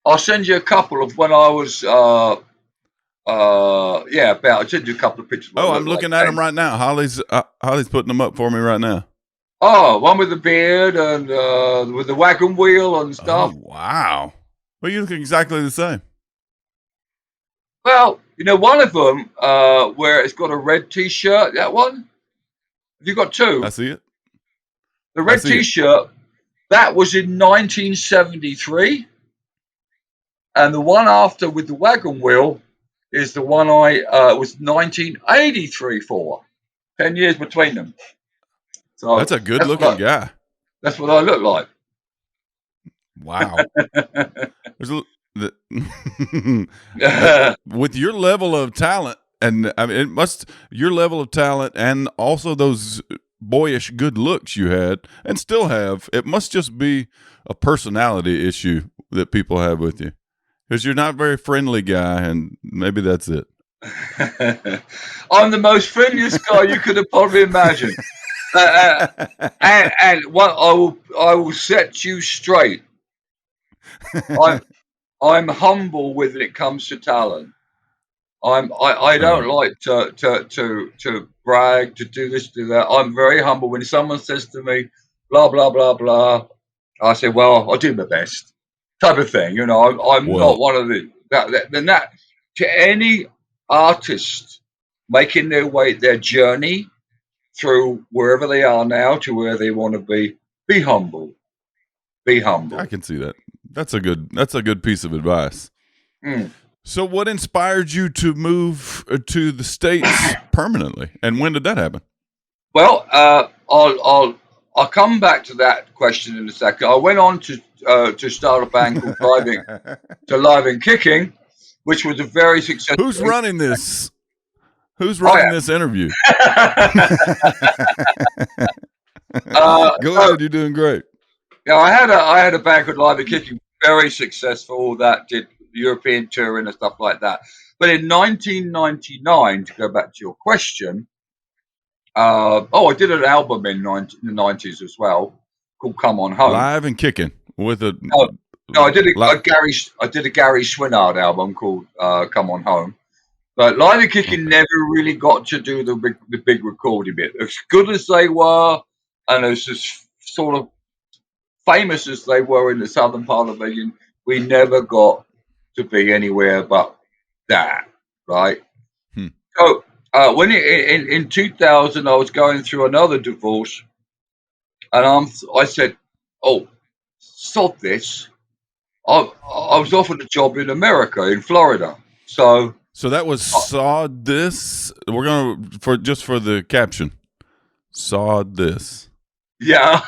I'll send you a couple of when I was yeah, about. I sent you a couple of pictures of what Oh, I I'm looked like looking at them then. right now. Holly's putting them up for me right now. Oh, one with the beard and with the wagon wheel and Oh, stuff. wow. Well, you look exactly the same. Well, one of them where it's got a red T-shirt. That one. Have you got I two? see it. The I red see it. T-shirt that was in 1973, and the one after with the wagon wheel is the one I was 1983 for. 10 years between them. That's So a good looking guy. that's what I look like. Wow. There's that, with your level of talent, and I mean, your level of talent, and also those boyish good looks you had, and still have. It must just be a personality issue that people have with you, because you're not a very friendly guy, and maybe that's it. I'm the most friendliest guy you could have probably imagined. And what I will set you straight. I'm I'm humble when it comes to talent. I don't like to brag, to do this, do that. I'm very humble. When someone says to me, blah blah blah blah, I say, well, I do my best, type of thing. I'm not Well, one of the that to any artist making their journey through wherever they are now to where they want to be. Be humble. Be I humble. can see that. That's a good piece of advice. Mm. So, what inspired you to move to the States permanently, and when did that happen? Well, I'll come back to that question in a second. I went on to start a band called Live and Kicking, which was a very successful. Who's running this? Who's I running this interview? am. Go So, ahead, you're doing great. yeah, I had a band called Live and Kicking, very successful. That did European touring and stuff like that. But in 1999, to go back to your question, I did an album in the 90s as well called "Come On Home." Live and kicking with a No, no, like. I did a Gary Swinard album called "Come On Home." But Live and Kicking Okay. never really got to do the big recording bit. As good as they were, and as sort of famous as they were in the southern part of England, we never got to be anywhere but that, right? Hmm. So when in 2000, I was going through another divorce, and I said, "Oh, sod this." I was offered a job in America, in Florida. So So that was uh, sawed this. We're gonna for the caption. Sawed this. yeah,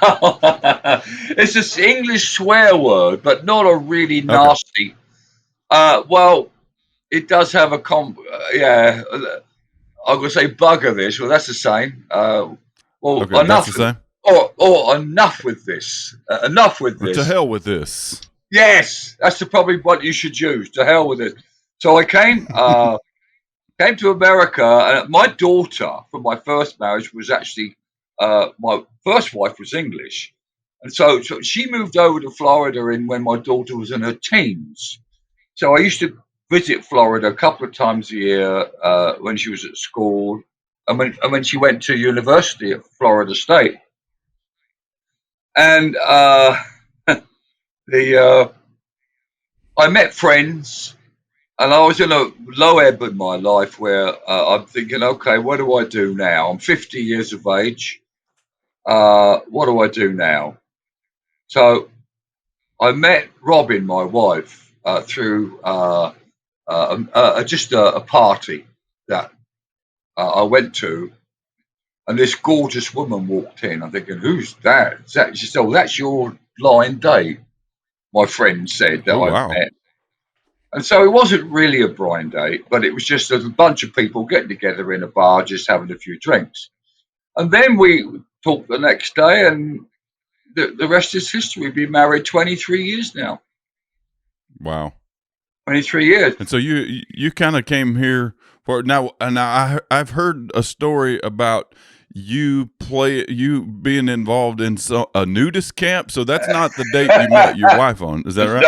it's this English swear word, but not a really Okay. nasty. Well, it does have a yeah. I'm gonna say bugger this. Well, that's the same. Well, Okay, that's the enough. same. Or enough with this. Enough with To this. hell with this. Yes, that's probably what you should use. To hell with it. So I came to America, and my daughter from my first marriage was actually my first wife was English, and so she moved over to Florida when my daughter was in her teens. So I used to visit Florida a couple of times a year when she was at school, and when she went to university at Florida State, and the I met friends. And I was in a low ebb in my life where I'm thinking, okay, what do I do now? I'm 50 years of age. What do I do now? So I met Robin, my wife, through just a party that I went to. And this gorgeous woman walked in. I'm thinking, who's that? She said, oh, that's your blind date. my friend said that Oh, I wow. met. And so it wasn't really a blind date, but it was just a bunch of people getting together in a bar, just having a few drinks. And then we talked the next day, and the rest is history. We've been married 23 years now. Wow. 23 years. And so you kind of came here for now. And I've heard a story about you being involved in a nudist camp. So that's not the date you met your wife on. Is that right?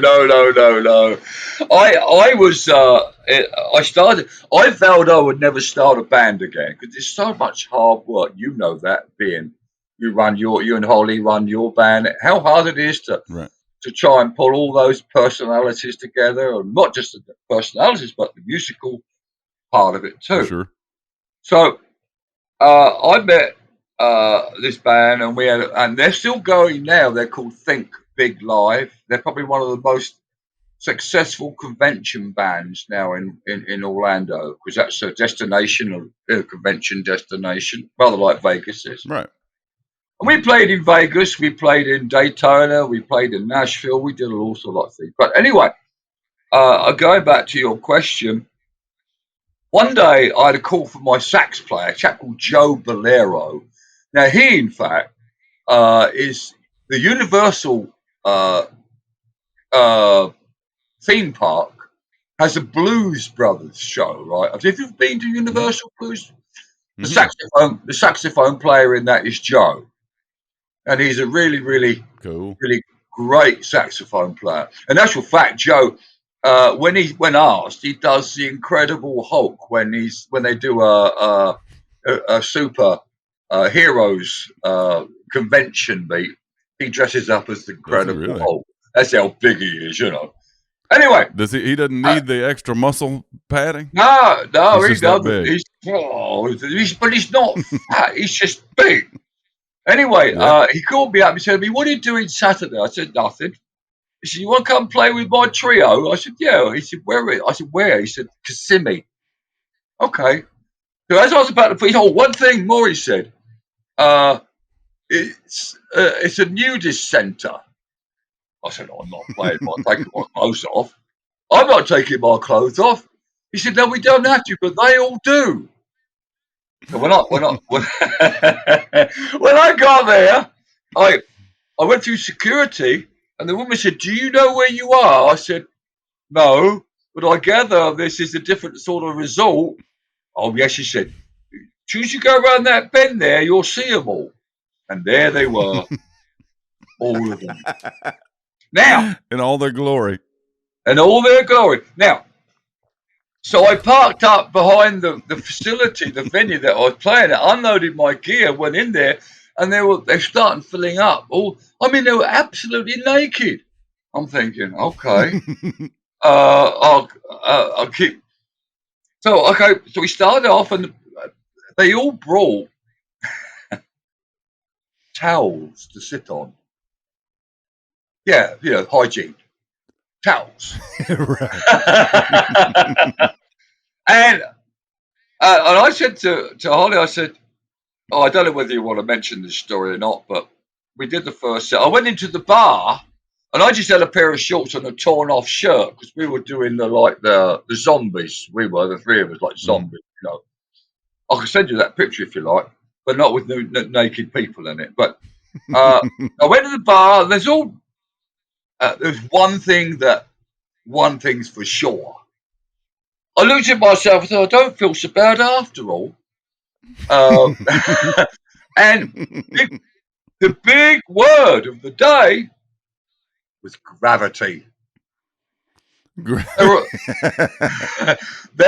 No. I was. I vowed I would never start a band again because it's so much hard work. You know that, being you and Holly run your band. How hard it is Right. to try and pull all those personalities together, and not just the personalities, but the musical part of it too. For sure. So I met this band, and they're still going now. They're called Think Big Live. They're probably one of the most successful convention bands now in Orlando, because that's a destination, a convention destination, rather like Vegas is. Right. And we played in Vegas, we played in Daytona, we played in Nashville, we did all sorts of things. But anyway, going back to your question, one day I had a call from my sax player, a chap called Joe Bolero. Now he, in fact, is the Universal theme park has a Blues Brothers show, right? Have you been to Universal Blues? Mm-hmm. The saxophone player in that is Joe, and he's a really, really cool, really great saxophone player. And actual fact, Joe, when asked, he does the Incredible Hulk when they do a super heroes convention meet. He dresses up as the Incredible Hulk. That's how big he is, you know. Anyway, he doesn't need the extra muscle padding? No, he doesn't. But he's not fat. He's just big. Anyway, he called me up and said to me, "What are you doing Saturday?" I said, "Nothing." He said, "You want to come play with my trio?" I said, "Yeah." He said, "Where?" I said, "Where?" He said, "Kissimmee." Okay. So as I was about to put, one thing more, he said, it's a nudist centre. I said, "I'm not playing. I'm taking my clothes off. I'm not taking my clothes off." He said, "No, we don't have to, but they all do." So when I got there, I went through security, and the woman said, "Do you know where you are?" I said, "No, but I gather this is a different sort of resort." "Oh yes," she said. "As soon as you go around that bend there, you'll see them all." And there they were, all of them. Now, in all their glory. Now, so I parked up behind the facility, the venue that I was playing at, unloaded my gear, went in there, and they're starting filling up. They were absolutely naked. I'm thinking, okay, I'll keep. So we started off, and they all brought towels to sit on. Yeah, hygiene towels. And I said to Holly, I said, "Oh, I don't know whether you want to mention this story or not, but we did the first set. I went into the bar, and I just had a pair of shorts and a torn-off shirt because we were doing the zombies. We were the three of us like zombies, you know. I can send you that picture if you like, but not with naked people in it. But I went to the bar. And there's one thing's for sure. I looked at myself and thought, I don't feel so bad after all. And the big word of the day was gravity. They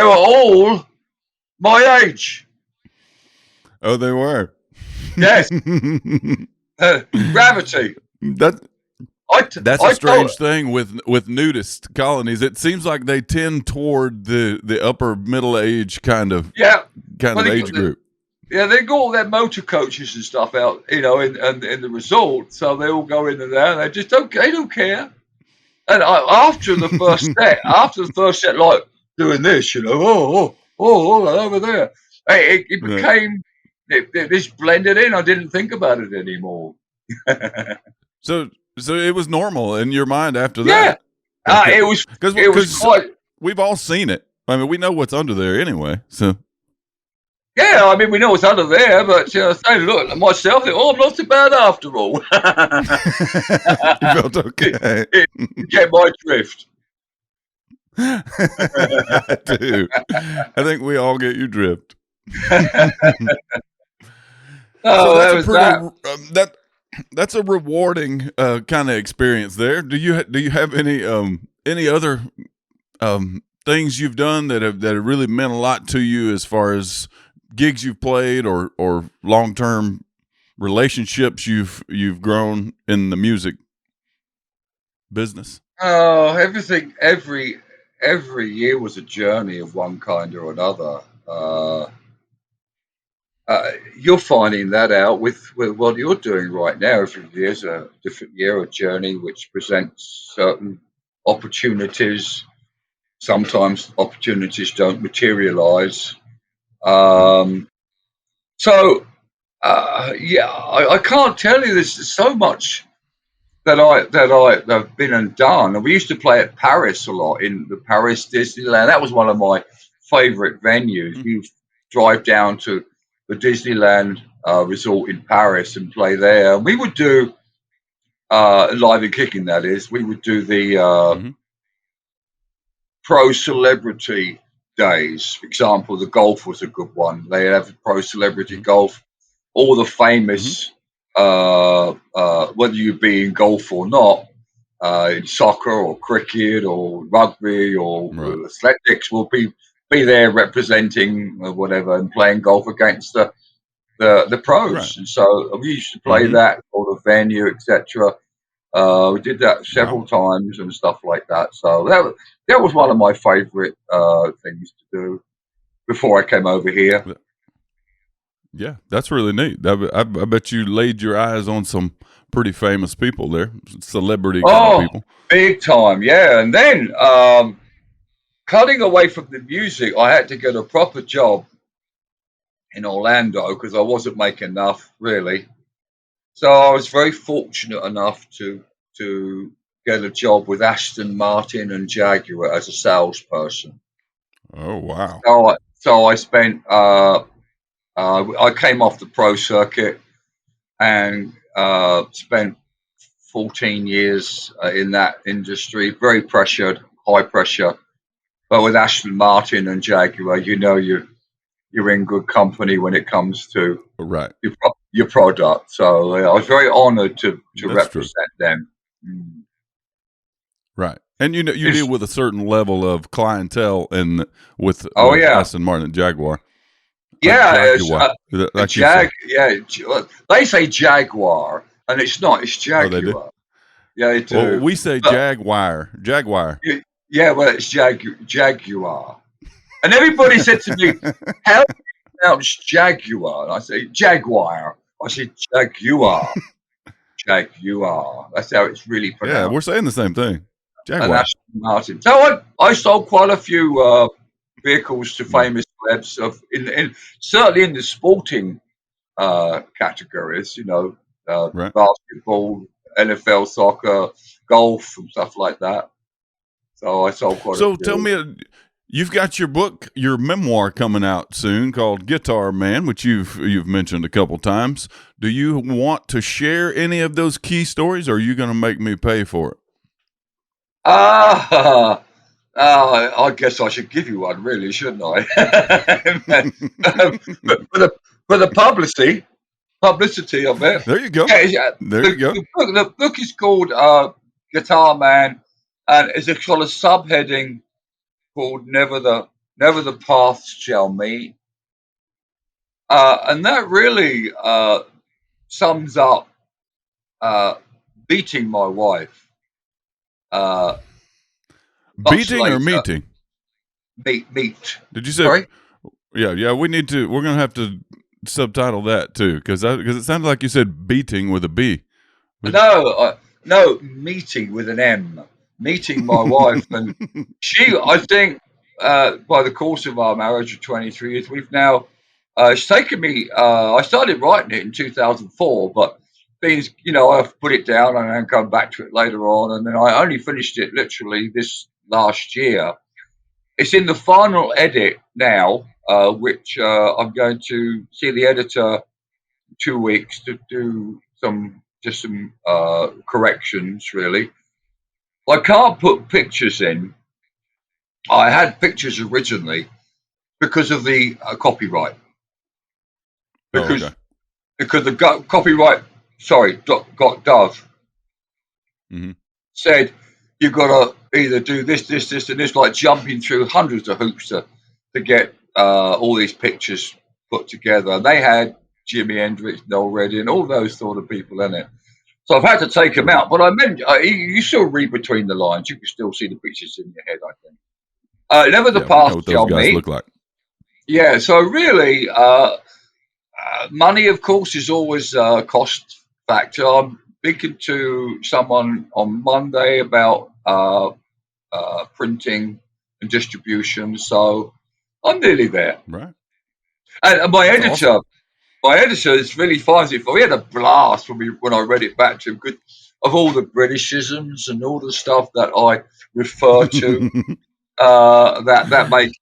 were all my age. Oh, they were. Yes. Gravity. That's a strange thing with nudist colonies. It seems like they tend toward the upper middle age kind of age group. Yeah, they got all their motor coaches and stuff out, in the resort. So they all go into there and they don't care. And after the first set, like doing this, over there, it became this blended in. I didn't think about it anymore. So So it was normal in your mind after Yeah, that. Okay. it was Because quite. we've all seen it. I mean, we know what's under there anyway. So Yeah, I mean, we know what's under there, but say, look, myself, I'm not so bad after all. you felt okay. You get my drift. I do. I think we all get your drift. So Oh, that's that a was pretty that. that's a rewarding kind of experience there. Do you have any other things you've done that have really meant a lot to you as far as gigs you've played or long-term relationships you've grown in the music business? Oh, every year was a journey of one kind or another. You're finding that out with what you're doing right now. Every year's a different year, a journey which presents certain opportunities. Sometimes opportunities don't materialize. Um, so, yeah, I can't tell you. There's so much that have been and done. And we used to play at Paris a lot in the Paris Disneyland. That was one of my favorite venues. We drive down to the Disneyland resort in Paris and play there. And we would do live and kicking. That is, we would do the Mm-hmm. pro celebrity days. For example, the golf was a good one. They have pro celebrity golf. All the Mm-hmm. famous, whether you be in golf or not, in soccer or cricket or rugby or Right. athletics, will be there representing whatever and playing golf against the Right. pros. And so we used to play Mm-hmm. that for the venue, etc. We did that Wow. several times and stuff like that. So that was one of my favorite things to do before I came over here. Yeah, that's really neat. I bet you laid your eyes on some pretty famous people there, celebrity kind of Oh, people. big time, yeah. And then cutting away from the music, I had to get a proper job in Orlando because I wasn't making enough really. So I was very fortunate enough to get a job with Aston Martin and Jaguar as a salesperson. Oh wow. So I spent I came off the pro circuit and spent 14 years in that industry, very pressured, high pressure. But with Aston Martin and Jaguar, you're in good company when it comes to Right. your product. So I was very honoured to That's true. represent them. Mm. Right. And you deal It's, with a certain level of clientele and with oh yeah, Aston Martin and Jaguar. yeah, it's Jaguar, a like you say. Jag. Yeah, they say Jaguar, and it's not. It's Oh, they do. Jaguar. Yeah, they Well, do. we say But Jaguar. Jaguar. yeah, well, it's Jaguar. And everybody said to me, "How do you pronounce Jaguar?" And I say Jaguar. I said Jaguar. Jaguar. That's how it's really Yeah, pronounced. we're saying the same thing. And Jaguar. Aston Martin. So I sold quite a few vehicles to Mm, famous celebs in certainly in the sporting categories. right. Basketball, NFL, soccer, golf, and stuff like that. So I sold quite a So tell few. me, you've got your book, your memoir coming out soon called Guitar Man, which you've mentioned a couple times. Do you want to share any of those key stories, or are you going to make me pay for it? Ah, I guess I should give you one, really, shouldn't I? For the publicity of it. There you go. Yeah, yeah. There you go. The book is called Guitar Man, and it's got a subheading called Never the Paths Shall Meet. And that really sums up uh, beating my wife uh, much Beating or later. meeting? Meet. Did you say? Sorry? Yeah. We need to. We're going to have to subtitle that too, because it sounded like you said beating with a B. No, meeting with an M. Meeting my wife, and I think, by the course of our marriage of 23 years, we've now. It's taken me. I started writing it in 2004, but things, I've put it down and then come back to it later on. And then I only finished it literally this last year. It's in the final edit now, which I'm going to see the editor 2 weeks to do some corrections, really. I can't put pictures in. I had pictures originally because of the copyright. Because okay. because the copyright, got Dove said you've got to either do this, and this, like jumping through hundreds of hoops to get all these pictures put together. And they had Jimi Hendrix, Noel Redding, all those sort of people in it. So I've had to take them out. But I meant you still read between the lines. You can still see the pictures in your head, I think. Never the past, know what those guys look like. Yeah, so really, money, of course, is always a cost factor. I'm speaking to someone on Monday about printing and distribution, so I'm nearly there. Right. And my That's editor, awesome. is really finds it for me. We had a blast when I read it back to him, of all the Britishisms and all the stuff that I refer to that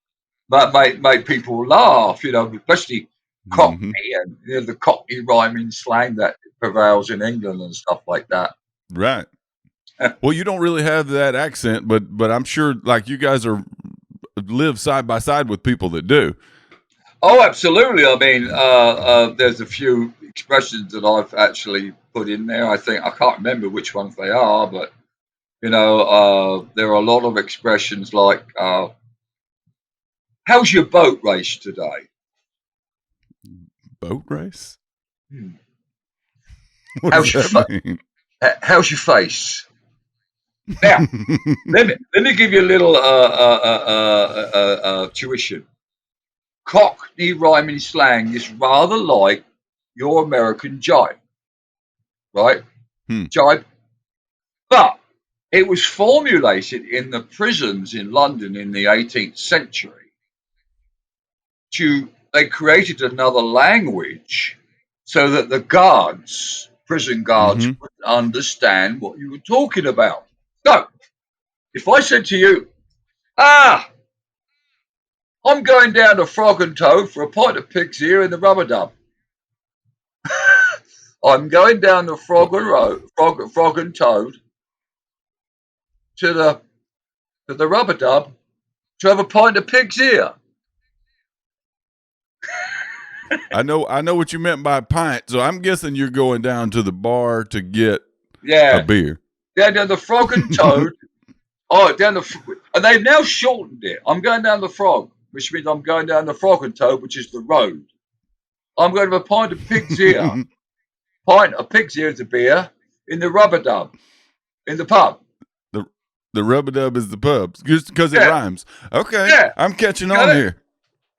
make people laugh, especially Cockney and the Cockney rhyming slang that prevails in England and stuff like that. Right. Well, you don't really have that accent, but I'm sure like you guys live side by side with people that do. Oh, absolutely. I mean, there's a few expressions that I've actually put in there. I can't remember which ones they are, but there are a lot of expressions like, how's your boat race today? Boat race? What does that mean? How's your face? Now, let me give you a little tuition. Cockney rhyming slang is rather like your American jibe, right? Jibe. But it was formulated in the prisons in London in the 18th century. They created another language so that the prison guards, would understand what you were talking about. So, if I said to you, I'm going down to Frog and Toad for a pint of pig's ear in the rubber dub. I'm going down to Frog and Toad to the rubber dub to have a pint of pig's ear. I know what you meant by pint, so I'm guessing you're going down to the bar to get a beer. Yeah, down the Frog and Toad. And they've now shortened it. I'm going down the Frog, which means I'm going down the Frog and Toad, which is the road. I'm going to have a pint of pig's ear. Pint of pig's ear is a beer in the rubber dub, in the pub. The rubber dub is the pub, just because it rhymes. Okay, I'm catching on here.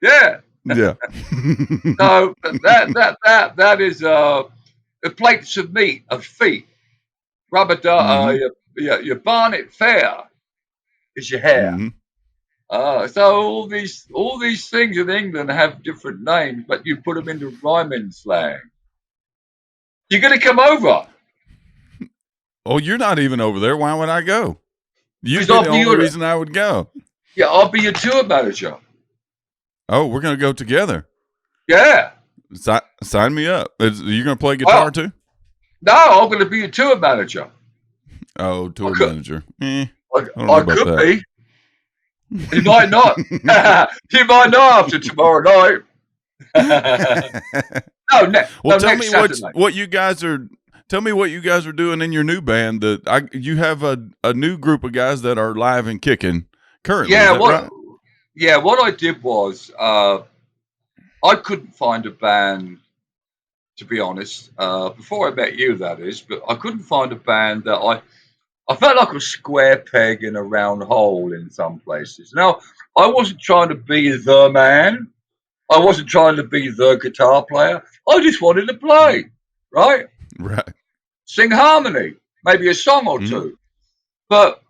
Yeah. Yeah. So that is the plates of meat, of feet. Rubber dub, your Barnet Fair is your hair. So all these things in England have different names, but you put them into rhyming slang. You're going to come over. Oh, you're not even over there. Why would I go? You'd be the only reason I would go. Yeah, I'll be your tour manager. Oh, we're going to go together. Yeah. Sign me up. Are you going to play guitar too? No, I'm going to be a tour manager. Oh, tour manager. I could be. You might not. You might not after tomorrow night. Well, tell me what you guys are. Tell me what you guys are doing in your new band. You have a new group of guys that are live and kicking currently. Yeah, right? Yeah, what I did was I couldn't find a band, to be honest, before I met you, that is, but I couldn't find a band that I felt like a square peg in a round hole in some places. Now, I wasn't trying to be the man. I wasn't trying to be the guitar player. I just wanted to play, right? Right. Sing harmony, maybe a song or two. But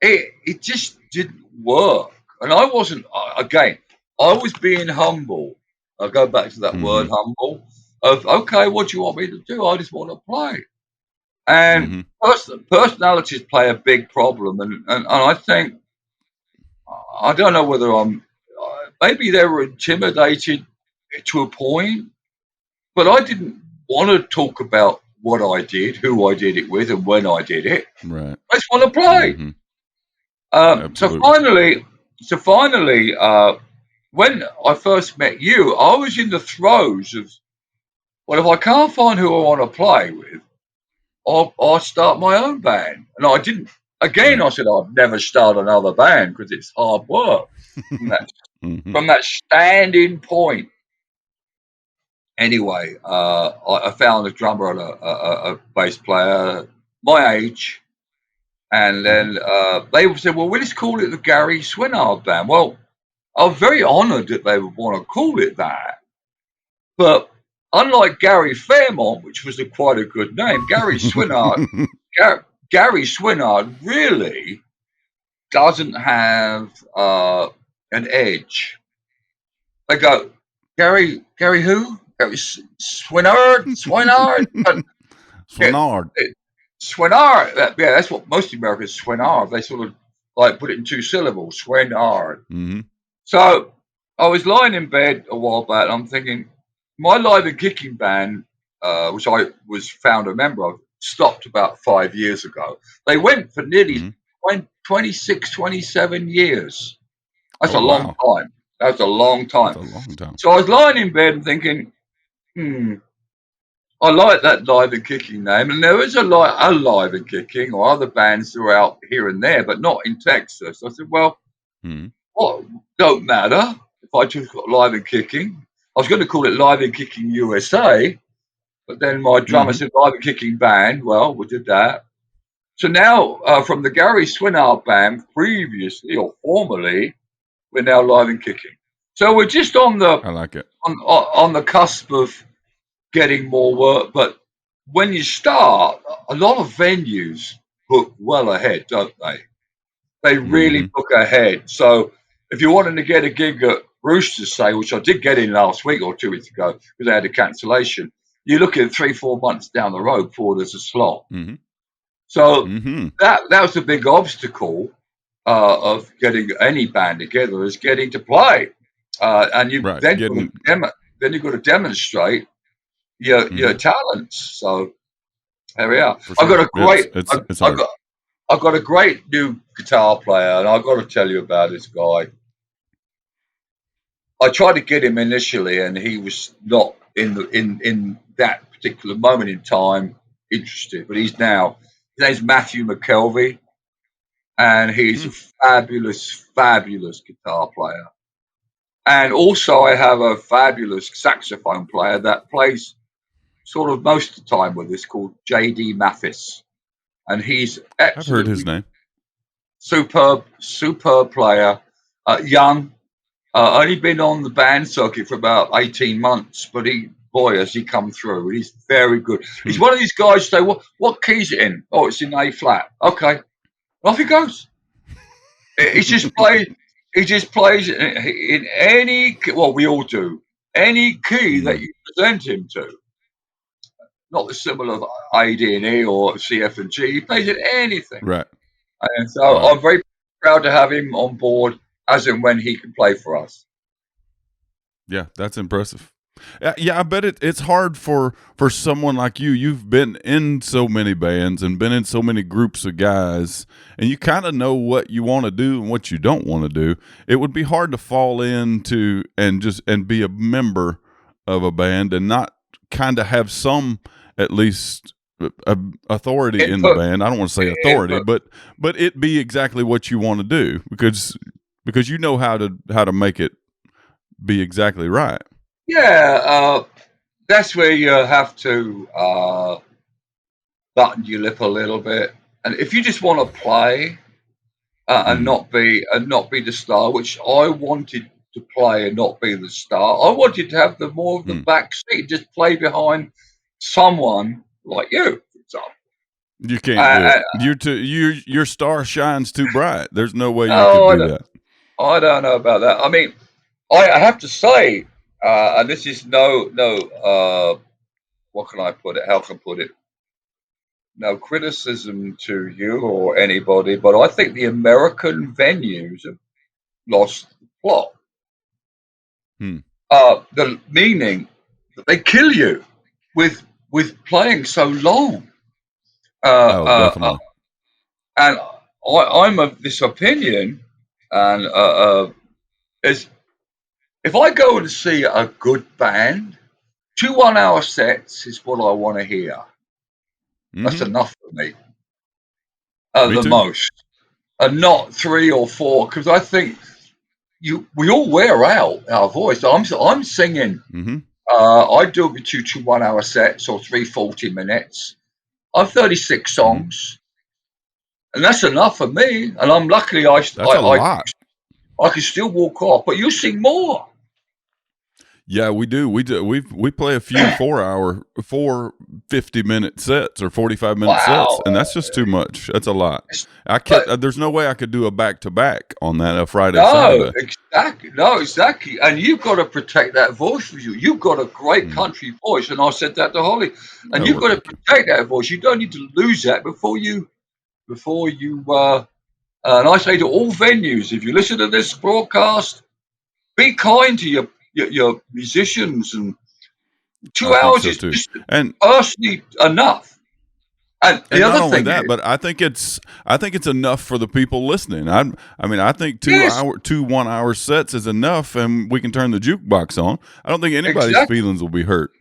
it just didn't work. And I wasn't, again, I was being humble. I'll go back to that word humble. of okay, what do you want me to do? I just want to play. And Mm-hmm. personalities play a big problem, and I think I don't know whether maybe they were intimidated to a point, but I didn't want to talk about what I did, who I did it with, and when I did it. Right. I just want to play. Mm-hmm. So Absolutely. finally, when I first met you, I was in the throes of, well, if I can't find who I want to play with, I'll start my own band. And I didn't. Again, Right. I said I'd never start another band because it's hard work. From that, Mm-hmm. from that standing point. Anyway, I found a drummer and a bass player my age, and Mm-hmm. then they said, "Well, we'll just call it the Gary Swinard Band." Well, I was very honoured that they would want to call it that, but unlike Gary Fairmont, which was quite a good name, Gary Swinard really doesn't have an edge. They go, Gary who? Gary Swinard, but yeah, Swinard. Swinard. Yeah, that's what most Americans Swinard. They sort of like put it in two syllables, Swinard. Mm-hmm. So I was lying in bed a while back, and I'm thinking, my live and kicking band, which I was founder member of, stopped about 5 years ago. They went for nearly Mm-hmm. 26, 27 years. That's Oh a long wow, time. That's a long that's time. a long time. So I was lying in bed and thinking, I like that live and kicking name. And there is a live and kicking or other bands throughout here and there, but not in Texas. I said, well, Mm-hmm. what don't matter if I just got live and kicking. I was going to call it Live and Kicking USA, but then my drummer Mm-hmm. said Live and Kicking Band. Well, we did that. So now, from the Gary Swinard Band, previously or formerly, we're now Live and Kicking. So we're just on I like it. on the cusp of getting more work. But when you start, a lot of venues book well ahead, don't they? They really Mm-hmm. book ahead. So if you're wanting to get a gig at Roosters, say, which I did get in last week or 2 weeks ago because they had a cancellation, you're looking at 3-4 months down the road before there's a slot. Mm-hmm. So Mm-hmm. that was a big obstacle of getting any band together is getting to play, and you Right. then got to Getting. then you've got to demonstrate your Mm-hmm. talents. So there we are. For I've sure. got a It's great it's I, it's I hard. got I've got a great new guitar player, and I've got to tell you about this guy. I tried to get him initially, and he was not in that particular moment in time interested. But he's now. His name's Matthew McKelvey, and he's a Mm. fabulous guitar player. And also, I have a fabulous saxophone player that plays sort of most of the time with us, called JD Mathis, and he's I've heard his absolutely name. superb player. Young, only been on the band circuit for about 18 months, but boy, has he come through. He's very good. He's Hmm. one of these guys who say, what key's it in? Oh, it's in A flat. Okay. Off he goes. He just plays. He just plays in any. Well, we all do. Any key that Mm-hmm. you present him to, not the similar of A, D, and E or C, F, and G. He plays in anything, Right. and so Right. I'm very proud to have him on board as and when he can play for us. Yeah, that's impressive. Yeah, I bet it's hard for someone like you. You've been in so many bands and been in so many groups of guys, and you kind of know what you want to do and what you don't want to do. It would be hard to fall into and be a member of a band and not kind of have some at least authority in the Input, band. I don't want to say authority, input. but it be exactly what you want to do because you know how to make it be exactly right. Yeah, that's where you have to button your lip a little bit, and if you just want to play and Mm-hmm. not be the star, which I wanted to play and not be the star. I wanted to have the more of the Mm. back seat, just play behind someone like you, for example. You can't do it. Uh, Your star shines too bright. There's no way you could oh, do that. I don't know about that. I mean, I have to say, and this is no what can I put it? How can I put it? No criticism to you or anybody, but I think the American venues have lost the plot. Hmm. The meaning that they kill you with playing so long. Oh, definitely. And I'm of this opinion, and is if I go and see a good band, 2 1 hour sets is what I want to hear. That's Mm-hmm. enough for me, Me the too. most, and not 3 or 4, because I think we all wear out our voice. I'm singing. Mm-hmm. I do it with 2 1 hour sets or 3 40 minutes. I've 36 Mm-hmm. songs, and that's enough for me. And I'm luckily That's a lot. I can still walk off, but you sing more. Yeah, we do. We do. We play a few 50-minute sets or 45-minute sets, Wow. and that's just too much. That's a lot. I can't. But There's no way I could do a back to back on that a Friday no, Saturday. exactly. No, exactly. And you've got to protect that voice for you. You've got a great Mm. country voice, and I said that to Holly. And Oh you've well, got to thank you. protect that voice. You don't need to lose that before you. And I say to all venues, if you listen to this broadcast, be kind to your musicians, and two I think hours so is too. just And personally enough. And the and not other only thing that, is, but I think it's enough for the people listening. I think yes, 1 hour sets is enough, and we can turn the jukebox on. I don't think anybody's exactly. feelings will be hurt.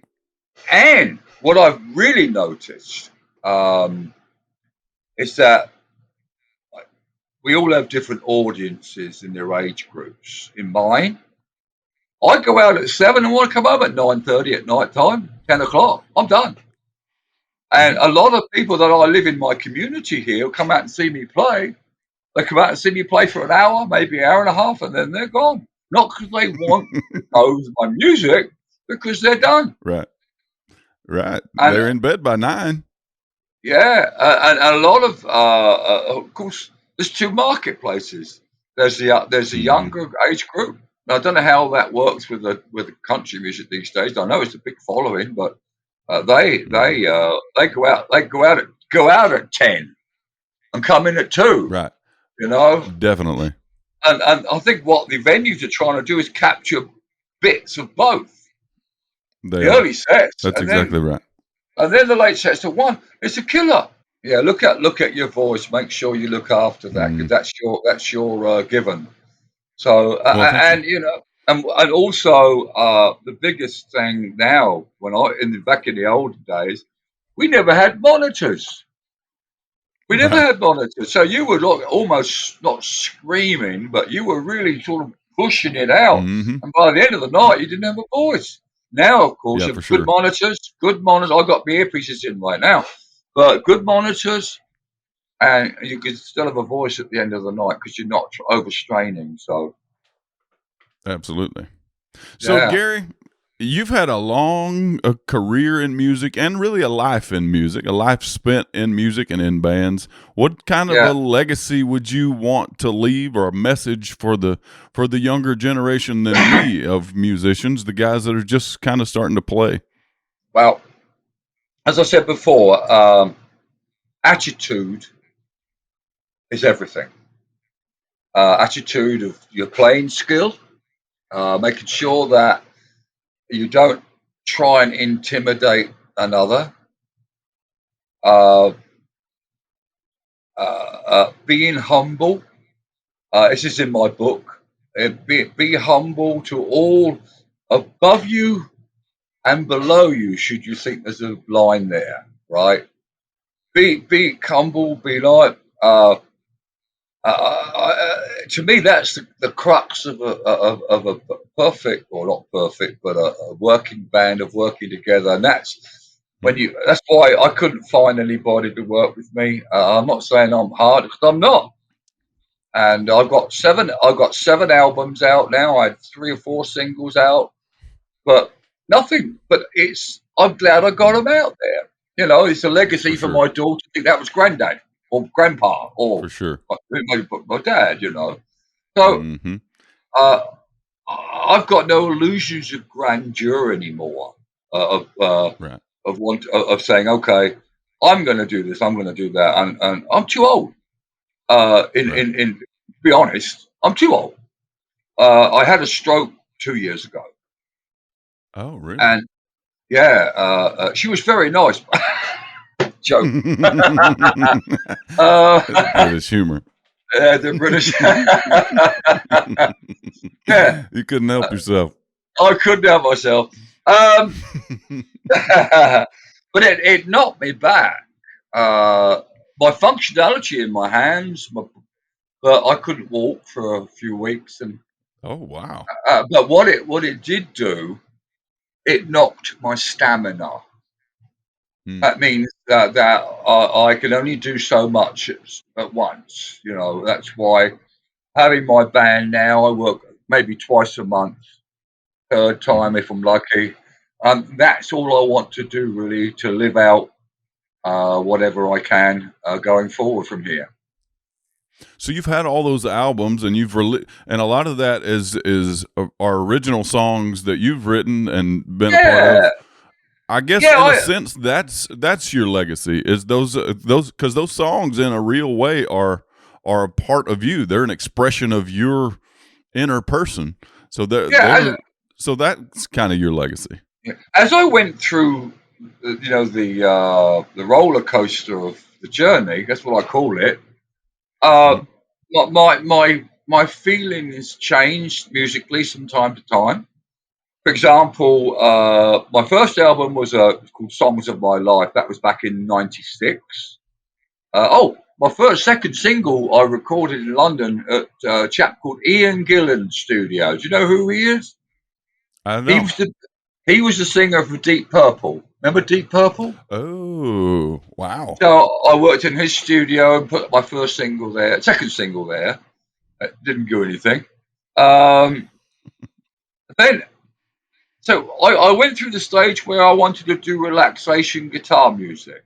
And what I've really noticed um, is that we all have different audiences in their age groups. In mine, I go out at 7 and want to come home at 9:30 at night time, 10 o'clock. I'm done. And Hmm. a lot of people that I live in my community here come out and see me play. They come out and see me play for an hour, maybe an hour and a half, and then they're gone. Not because they want to know my music, because they're done. Right, right. And They're in bed by 9. yeah, and a lot of course, there's two marketplaces. There's a Hmm. younger age group. Now, I don't know how that works with the country music these days. I know it's a big following, but Right, they go out at 10 and come in at 2. right. You know, Definitely, and I think what the venues are trying to do is capture bits of both they the are. early sets That's exactly right. and then the late sets to one. It's a killer. Yeah, look at your voice. Make sure you look after that because Mm. that's your given. So Well, thank you. and and also the biggest thing now when back in the old days, we never had monitors. We never Right. had monitors, so you were like almost not screaming, but you were really sort of pushing it out. Hmm. And by the end of the night, you didn't have a voice. Now, of course, Yeah, you for have good sure. monitors. Good monitors. I've got my earpieces in right now, but good monitors, and you can still have a voice at the end of the night because you're not overstraining. So, Absolutely. So, yeah, Gary, you've had a long career in music and really a life in music, a life spent in music and in bands. What kind of a yeah. legacy would you want to leave, or a message for the younger generation than me of musicians, the guys that are just kind of starting to play? Well, as I said before, attitude is everything. Attitude of your playing skill, making sure that you don't try and intimidate another. Uh, Being humble. This is in my book. Be humble to all above you and below you. Should you think there's a line there, right? Be humble. Be like. To me, that's the crux of a perfect, or not perfect, but a working band of working together. And that's Hmm. that's why I couldn't find anybody to work with me. I'm not saying I'm hard because I'm not. And I've got seven albums out now. I had 3 or 4 singles out, but nothing. But I'm glad I got them out there. It's a For legacy for sure. my daughter. I think that was granddad or grandpa or For sure. my dad. So Hmm. uh, I've got no illusions of grandeur anymore. Of Right. of saying, okay, I'm going to do this, I'm going to do that, and I'm too old. Right. To be honest, I'm too old. I had a stroke 2 years ago, Oh, really? and yeah, she was very nice. Joke. That's British humor. The British. Yeah, You couldn't help yourself. I couldn't help myself. But it knocked me back. My functionality in my hands, but I couldn't walk for a few weeks, and Oh, wow. but what it did do, it knocked my stamina. Hmm. That means that I can only do so much at once. That's why having my band now, I work maybe twice a month, third time Hmm. if I'm lucky. That's all I want to do, really, to live out whatever I can going forward from here. So you've had all those albums, and and a lot of that are original songs that you've written and been a part Yeah, of. I guess yeah, in a sense that's your legacy, is those because those songs in a real way are a part of you. They're an expression of your inner person. So yeah. so that's kind of your legacy. As I went through, the roller coaster of the journey, that's what I call it. Uh, Mhm. my feelings changed musically from time to time. For example, my first album was called Songs of My Life. That was back in '96. My second single I recorded in London at a chap called Ian Gillan's studio. Do you know who he is? I He know. was the he was the singer for Deep Purple. Remember Deep Purple? Oh, wow. So I worked in his studio and put my second single there. It didn't do anything. Um, then, so I went through the stage where I wanted to do relaxation guitar music.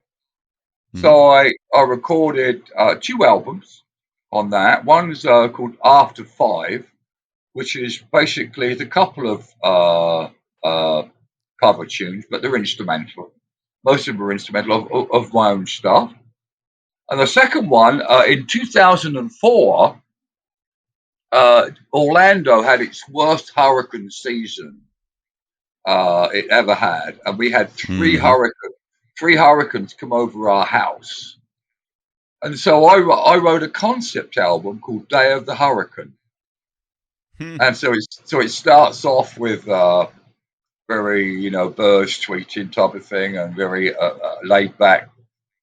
Mhm. So I recorded two albums on that. One's called After Five, which is basically a couple of cover tunes, but they're instrumental. Most of them are instrumental of my own stuff. And the second one, in 2004, Orlando had its worst hurricane season it ever had, and we had Mhm. three hurricanes come over our house. And so I wrote a concept album called Day of the Hurricane. Hmm. And so it starts off with very birds tweeting type of thing, and very laid back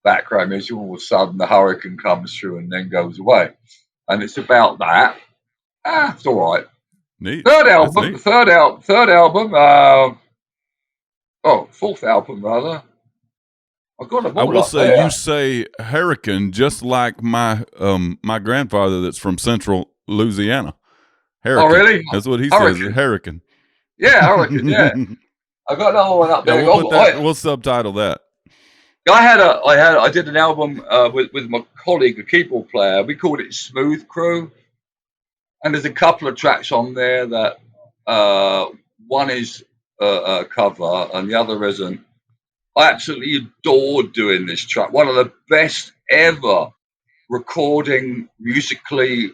background music. All of a sudden the hurricane comes through and then goes away, and it's about that. It's all right. Neat. That's neat. Fourth album rather. I've got them I all will up say you there. say hurricane just like my grandfather that's from central Louisiana. Oh Hurricane. really? That's what he says. Hurricane. Hurricane. Yeah, hurricane. Yeah, I've got another one up Yeah, there. we'll put that. We'll subtitle that. I did an album with my colleague, a keyboard player. We called it Smooth Crew, and there's a couple of tracks on there that uh, one is a cover and the other isn't. I absolutely adored doing this track. One of the best ever recording musically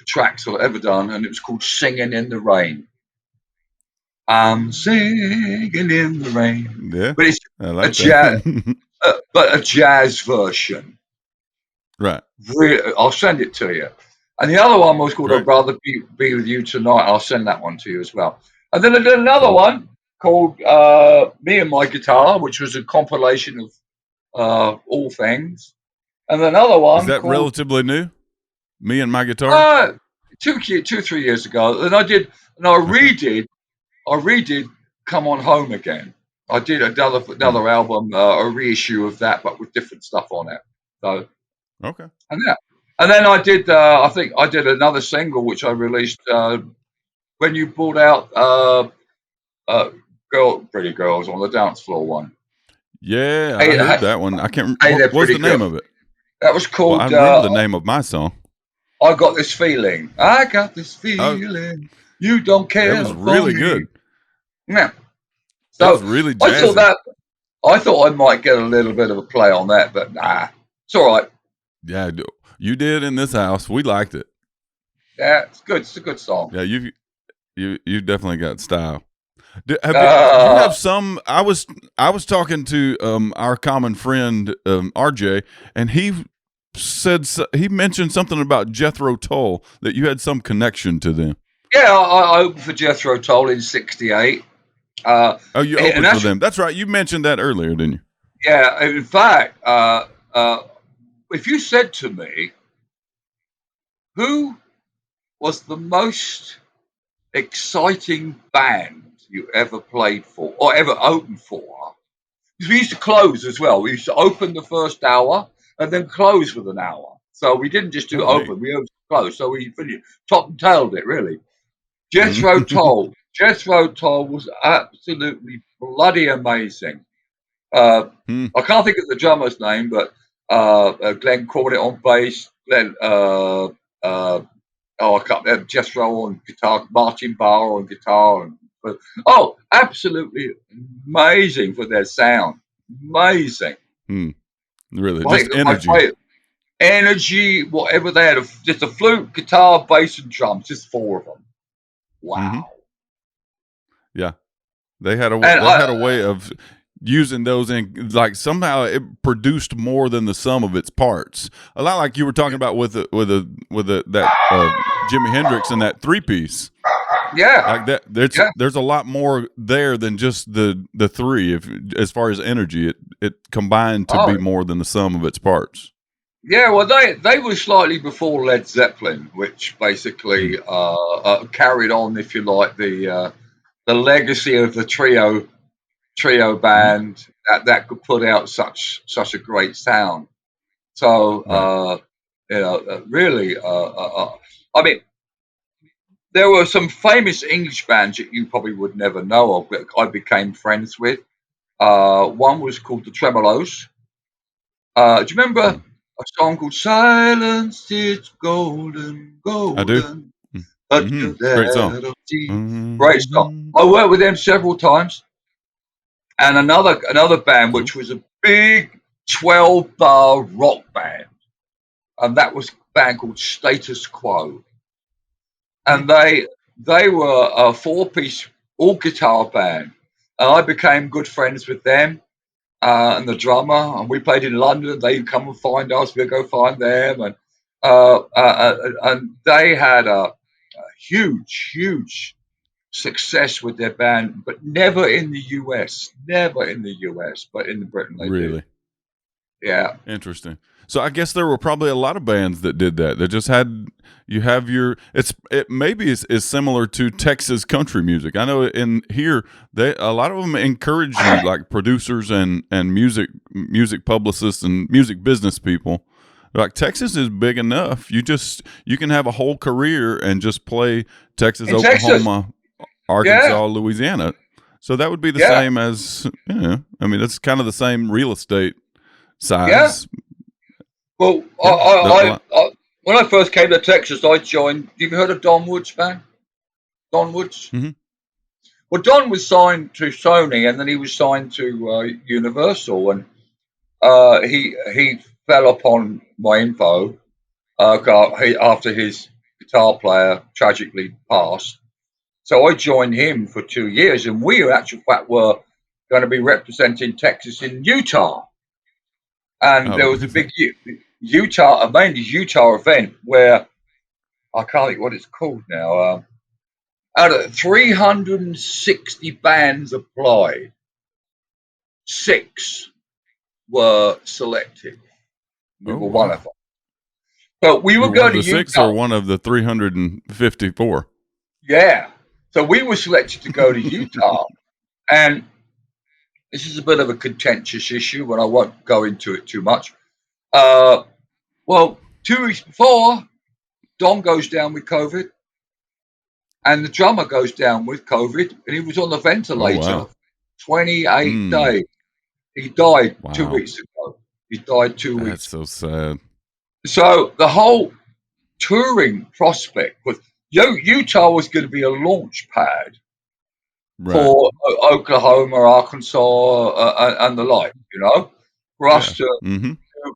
tracks I've ever done, and it was called "Singing in the Rain." I'm singing in the rain, Yeah, but it's I a like jazz, that. but a jazz version. Right. Really, I'll send it to you. And the other one was called "I'd Great. Rather Be With You Tonight." I'll send that one to you as well. And then I did another Cool. one called "Me and My Guitar," which was a compilation of all things. And another Is one that called relatively new? Me and my guitar. uh, 3 years ago. And Okay. I redid "Come On Home Again." I did Hmm. another album, a reissue of that, but with different stuff on it. So Okay. and yeah, and then I think I did another single which I released when you brought out uh, Pretty Girls on the Dance Floor one. Yeah, I Hey, heard hey, that one. I can't. hey there, What was pretty the name girl. of it? That was Well, I called remember the name of my song. I Got This Feeling. I got this Oh, feeling you don't it was care for really me. good. Yeah. It was So really I thought jazzy. that. I thought I might get a little bit of a play on that, but nah, it's all right. Yeah, you did in this house. We liked it. Yeah, it's good. It's a good song. Yeah, you definitely got style. You Uh, have some? I was talking to our common friend RJ, and he mentioned something about Jethro Tull, that you had some connection to them. yeah, I opened for Jethro Tull in '68. Oh, you And opened for that's, them. That's right. You mentioned that earlier, didn't you? yeah, in fact, uh, if you said to me, who was the most exciting band you ever played for or ever opened for? Because we used to close as well. We used to open the first hour and then close with an hour. So we didn't just do Oh, neat. open, we also closed. So we finished, top and tailed it, really. Jethro Tull. Jethro Tull was absolutely bloody amazing. Hmm. I can't think of the drummer's name, but Glenn Cornett on bass, Glenn, I can't remember, Jethro on guitar, Martin Barr on guitar, absolutely amazing for their sound, amazing. Hmm. Really, I just think my energy. favourite energy, whatever they had, just a flute, guitar, bass, and drums, just four of them. Hmm. Wow. Yeah, And they had a way of using those in, like, somehow it produced more than the sum of its parts. A lot like you were talking about with that Jimi Hendrix and that 3-piece. Like yeah, that, yeah. there's a lot more there than just the three. If as far as energy, it combined to be Oh, more than the sum of its parts. yeah, well, they were slightly before Led Zeppelin, which Hmm. basically carried on, if you like, the legacy of the trio Hmm. band that could put out such a great sound. So Right. really, I mean, there were some famous English bands that you probably would never know of that I became friends with. One was called the Tremolos. Do you remember Hmm. a song called "Silence It's Golden, I do. Golden"? Touch Hmm. of Great song. that tea. Great song. Hmm. I worked with them several times, and another band Cool. which was a big 12-bar rock band, and that was a band called Status Quo, Hmm. and they were a four-piece all guitar band, and I became good friends with them. And the drummer, and we played in London. They'd come and find us, we'd go find them, and they had a huge success with their band, but never in the US, never in the US, but in Britain they did. Really Yeah, interesting. So I guess there were probably a lot of bands that did that. That just had you have your it maybe is similar to Texas country music. I know in here they a lot of them encourage you, like producers and music publicists and music business people. Like, Texas is big enough. You can have a whole career and just play Texas, in Texas, Oklahoma, yeah, Arkansas, Louisiana. So that would be the yeah, same as, I mean, it's kind of the same real estate yeah. size. Well, Yeah. when I first came to Texas, I joined. Have you heard of Don Woods band? Don Woods. Mm-hmm. Well, Don was signed to Sony, and then he was signed to Universal, and he fell upon my info after his guitar player tragically passed. So I joined him for 2 years, and we, in actual fact, were going to be representing Texas in Utah. And there Oh, was a big mainly Utah event where I can't think what it's called now. Out of 360 bands applied, six were selected. We oh were one wow. of them. So we were You're one going of to the six or Utah. one of the 354? Yeah. So we were selected to go to Utah. And this is a bit of a contentious issue, but I won't go into it too much. Uh, well, 2 weeks before, Don goes down with COVID, and the drummer goes down with COVID, and he was on the Oh ventilator wow. 28 Mm, days. He died two wow. weeks ago. He died two That's weeks. so sad. So the whole touring prospect was Utah was going to be a launch pad Right. for Oklahoma, Arkansas, and the like. For Yeah. us to, Mm-hmm.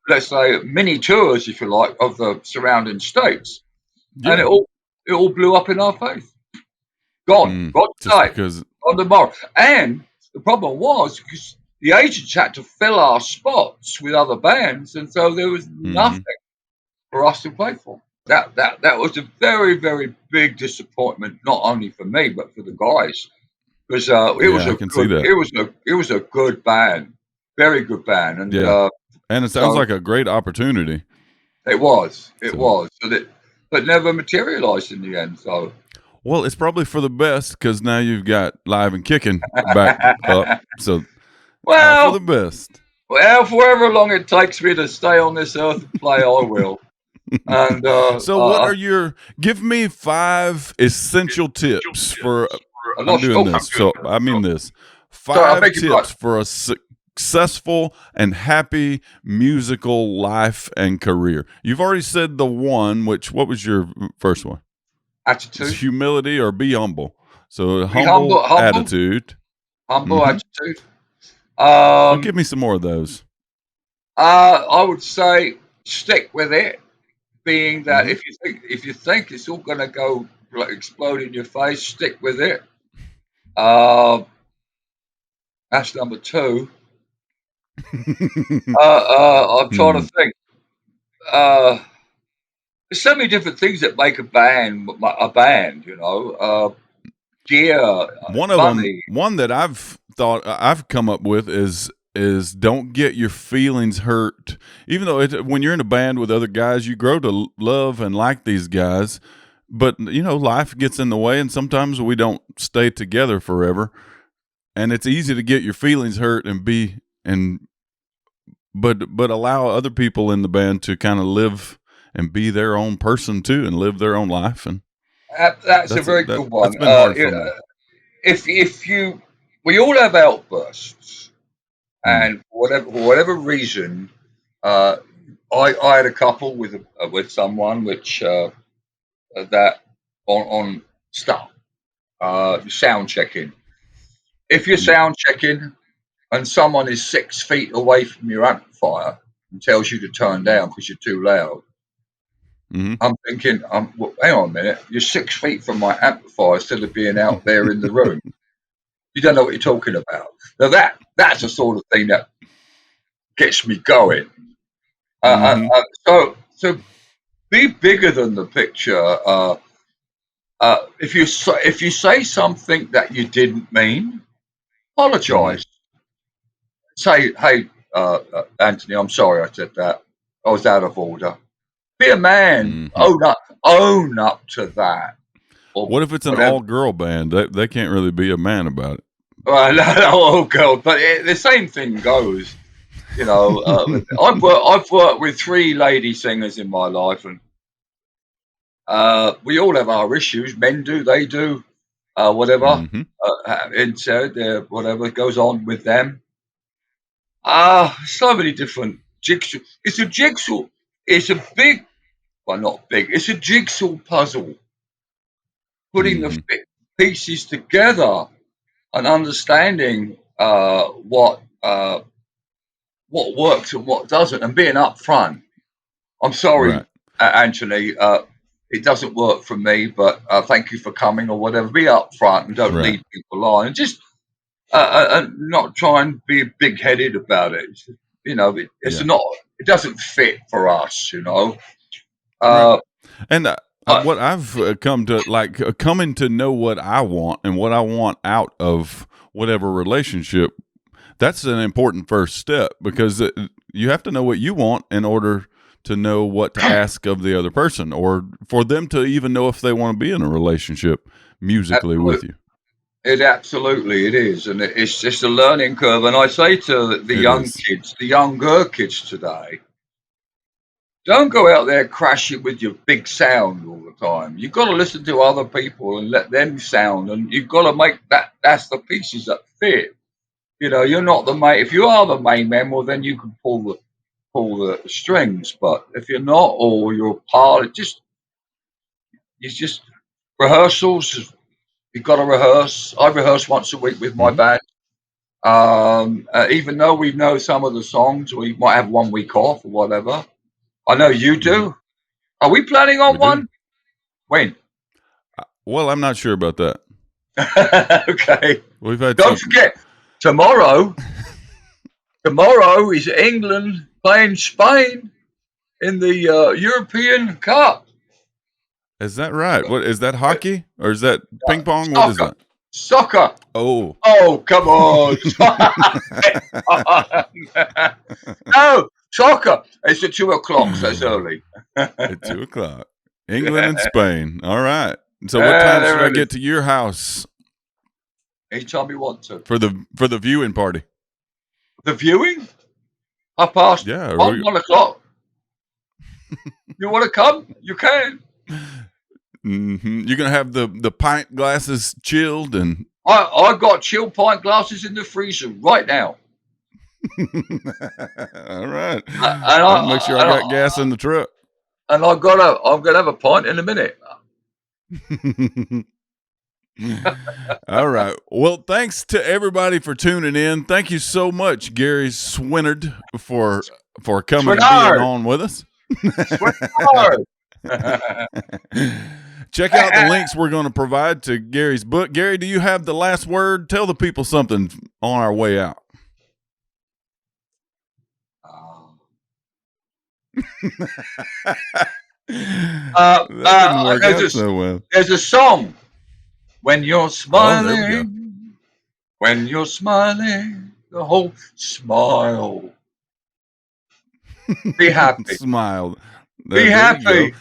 let's say, mini tours, if you like, of the surrounding states, and Yeah. it all blew up in our face. Gone, gone Just today, because. gone tomorrow. And the problem was because the agents had to fill our spots with other bands, and so there was Mm-hmm. nothing for us to play for. That was a very, very big disappointment, not only for me but for the guys, because Yeah, I can see that. it was a good band, very good band, and Yeah, and it sounds so like a great opportunity. it So, was, but never materialized in the end. So well, it's probably for the best because now you've got Live and Kicking back up. So, all for well, the best. well, for however long it takes me to stay on this earth and play, I will. And So, what are your? Give me 5 essential tips for. I I'm lost. doing Oh, this, so I mean this. sorry, I 5 beg your tips pardon. for a successful and happy musical life and career. You've already said the one. What was your first one? It's Attitude. humility or be humble. So Be humble humble, attitude. humble Hmm. attitude. So give me some more of those. I would say stick with it. Being that Hmm. if you think it's all going to go like explode in your face, stick with it. Uh, that's number two. I'm trying to Hmm. think. There's so many different things that make a band a band. Gear, One of them, money. one that I've come up with is don't get your feelings hurt. Even though when you're in a band with other guys, you grow to love and like these guys, but life gets in the way, and sometimes we don't stay together forever, and it's easy to get your feelings hurt but allow other people in the band to kind of live and be their own person too, and live their own life, and That's a very good that's one. been hard for me. If you, we all have outbursts, Mm. and for whatever reason, uh, I had a couple with someone which that on stuff sound checking. If you're Yeah. sound checking and someone is 6 feet away from your amplifier and tells you to turn down because you're too loud, Hmm. I'm thinking, well, hang on a minute, you're 6 feet from my amplifier instead of being out there in the room. You don't know what you're talking about. Now that's the sort of thing that gets me going. Hmm. So be bigger than the picture. If you say something that you didn't mean, Hmm. apologize. Say, hey, Anthony, I'm sorry I said that. I was out of order. Be a man. Hmm. Own up to that, or What if it's an whatever. all girl band? They can't really be a man about Well, no, oh God, but the same thing goes. it. I've worked with 3 lady singers in my life, and we all have our issues. Men do, they do, whatever. Hmm. Whatever goes on with them. So many different jigsaw. It's a jigsaw. It's a big, well, not big. It's a jigsaw puzzle. Putting the Hmm. pieces together and understanding what works and what doesn't, and being upfront. I'm sorry, Right. Anthony. It doesn't work for me, but thank you for coming or whatever. Be upfront and don't Right. lead people on, and just and not try and be big headed about it. It's Yeah. not. It doesn't fit for us. Right. Uh, And but what I've come to coming to know what I want and what I want out of whatever relationship. That's an important first step because you have to know what you want in order to know what to ask of the other person, or for them to even know if they want to be in a relationship musically with absolutely, you. it is, and it's just a learning curve. And I say to the It young is. kids, the younger kids today, don't go out there crashing with your big sound all the time. You've got to listen to other people and let them sound, and you've got to make that's the pieces that fit. You're not the main. If you are the main man, well, then you can pull the strings. But if you're not, or you're part, it's just rehearsals. You've got to rehearse. I rehearse once a week with my Mm-hmm. band. Even though we know some of the songs, we might have 1 week off or whatever. I know you do. Mm-hmm. Are we planning on We do. one? When? Well, I'm not sure about that. Okay. We've had Don't forget, tomorrow is England playing Spain in the European Cup. Is that right? What is that? Hockey or is that ping pong? Soccer. What is that? Soccer. Oh. Oh, come on. No, soccer. It's at 2 o'clock, so it's early. At 2 o'clock. England and Spain. All right. So what time should I get to your house? Anytime you want to. For the viewing party. The viewing? 1:30. Yeah. 1 o'clock. You want to come? You can. Mm-hmm. You're gonna have the pint glasses chilled and I got chilled pint glasses in the freezer right now. All right. I'll make sure I got gas in the truck. And I'm gonna have a pint in a minute. All right. Well, thanks to everybody for tuning in. Thank you so much, Gary Swinard, for coming and being on with us. Check out the links we're going to provide to Gary's book. Gary, do you have the last word? Tell the people something on our way out. There's a song. When you're smiling, the whole smile. Be happy. Smile. Be happy.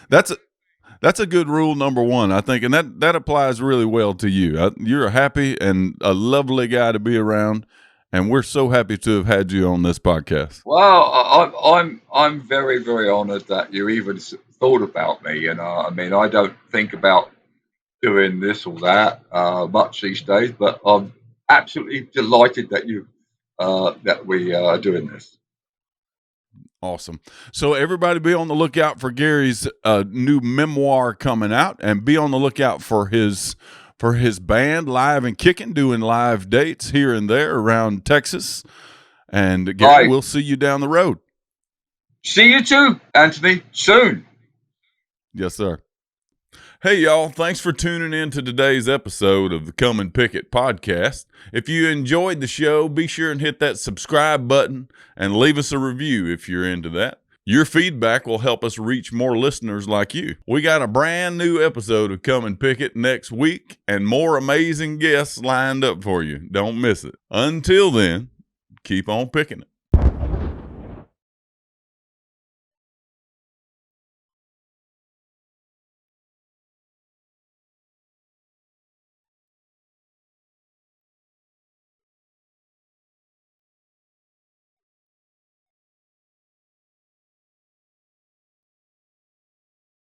That's a good rule number one, I think, and that applies really well to you. You're a happy and a lovely guy to be around, and we're so happy to have had you on this podcast. Well, I'm very, very honored that you even thought about me. I mean, I don't think about doing this or that much these days, but I'm absolutely delighted that we are doing this. Awesome. So everybody be on the lookout for Gary's new memoir coming out, and be on the lookout for his band Live and Kickn, doing live dates here and there around Texas. And Gary, we'll see you down the road. See you too, Anthony, soon. Yes, sir. Hey, y'all, thanks for tuning in to today's episode of the Come and Pick It podcast. If you enjoyed the show, be sure and hit that subscribe button and leave us a review if you're into that. Your feedback will help us reach more listeners like you. We got a brand new episode of Come and Pick It next week and more amazing guests lined up for you. Don't miss it. Until then, keep on picking it.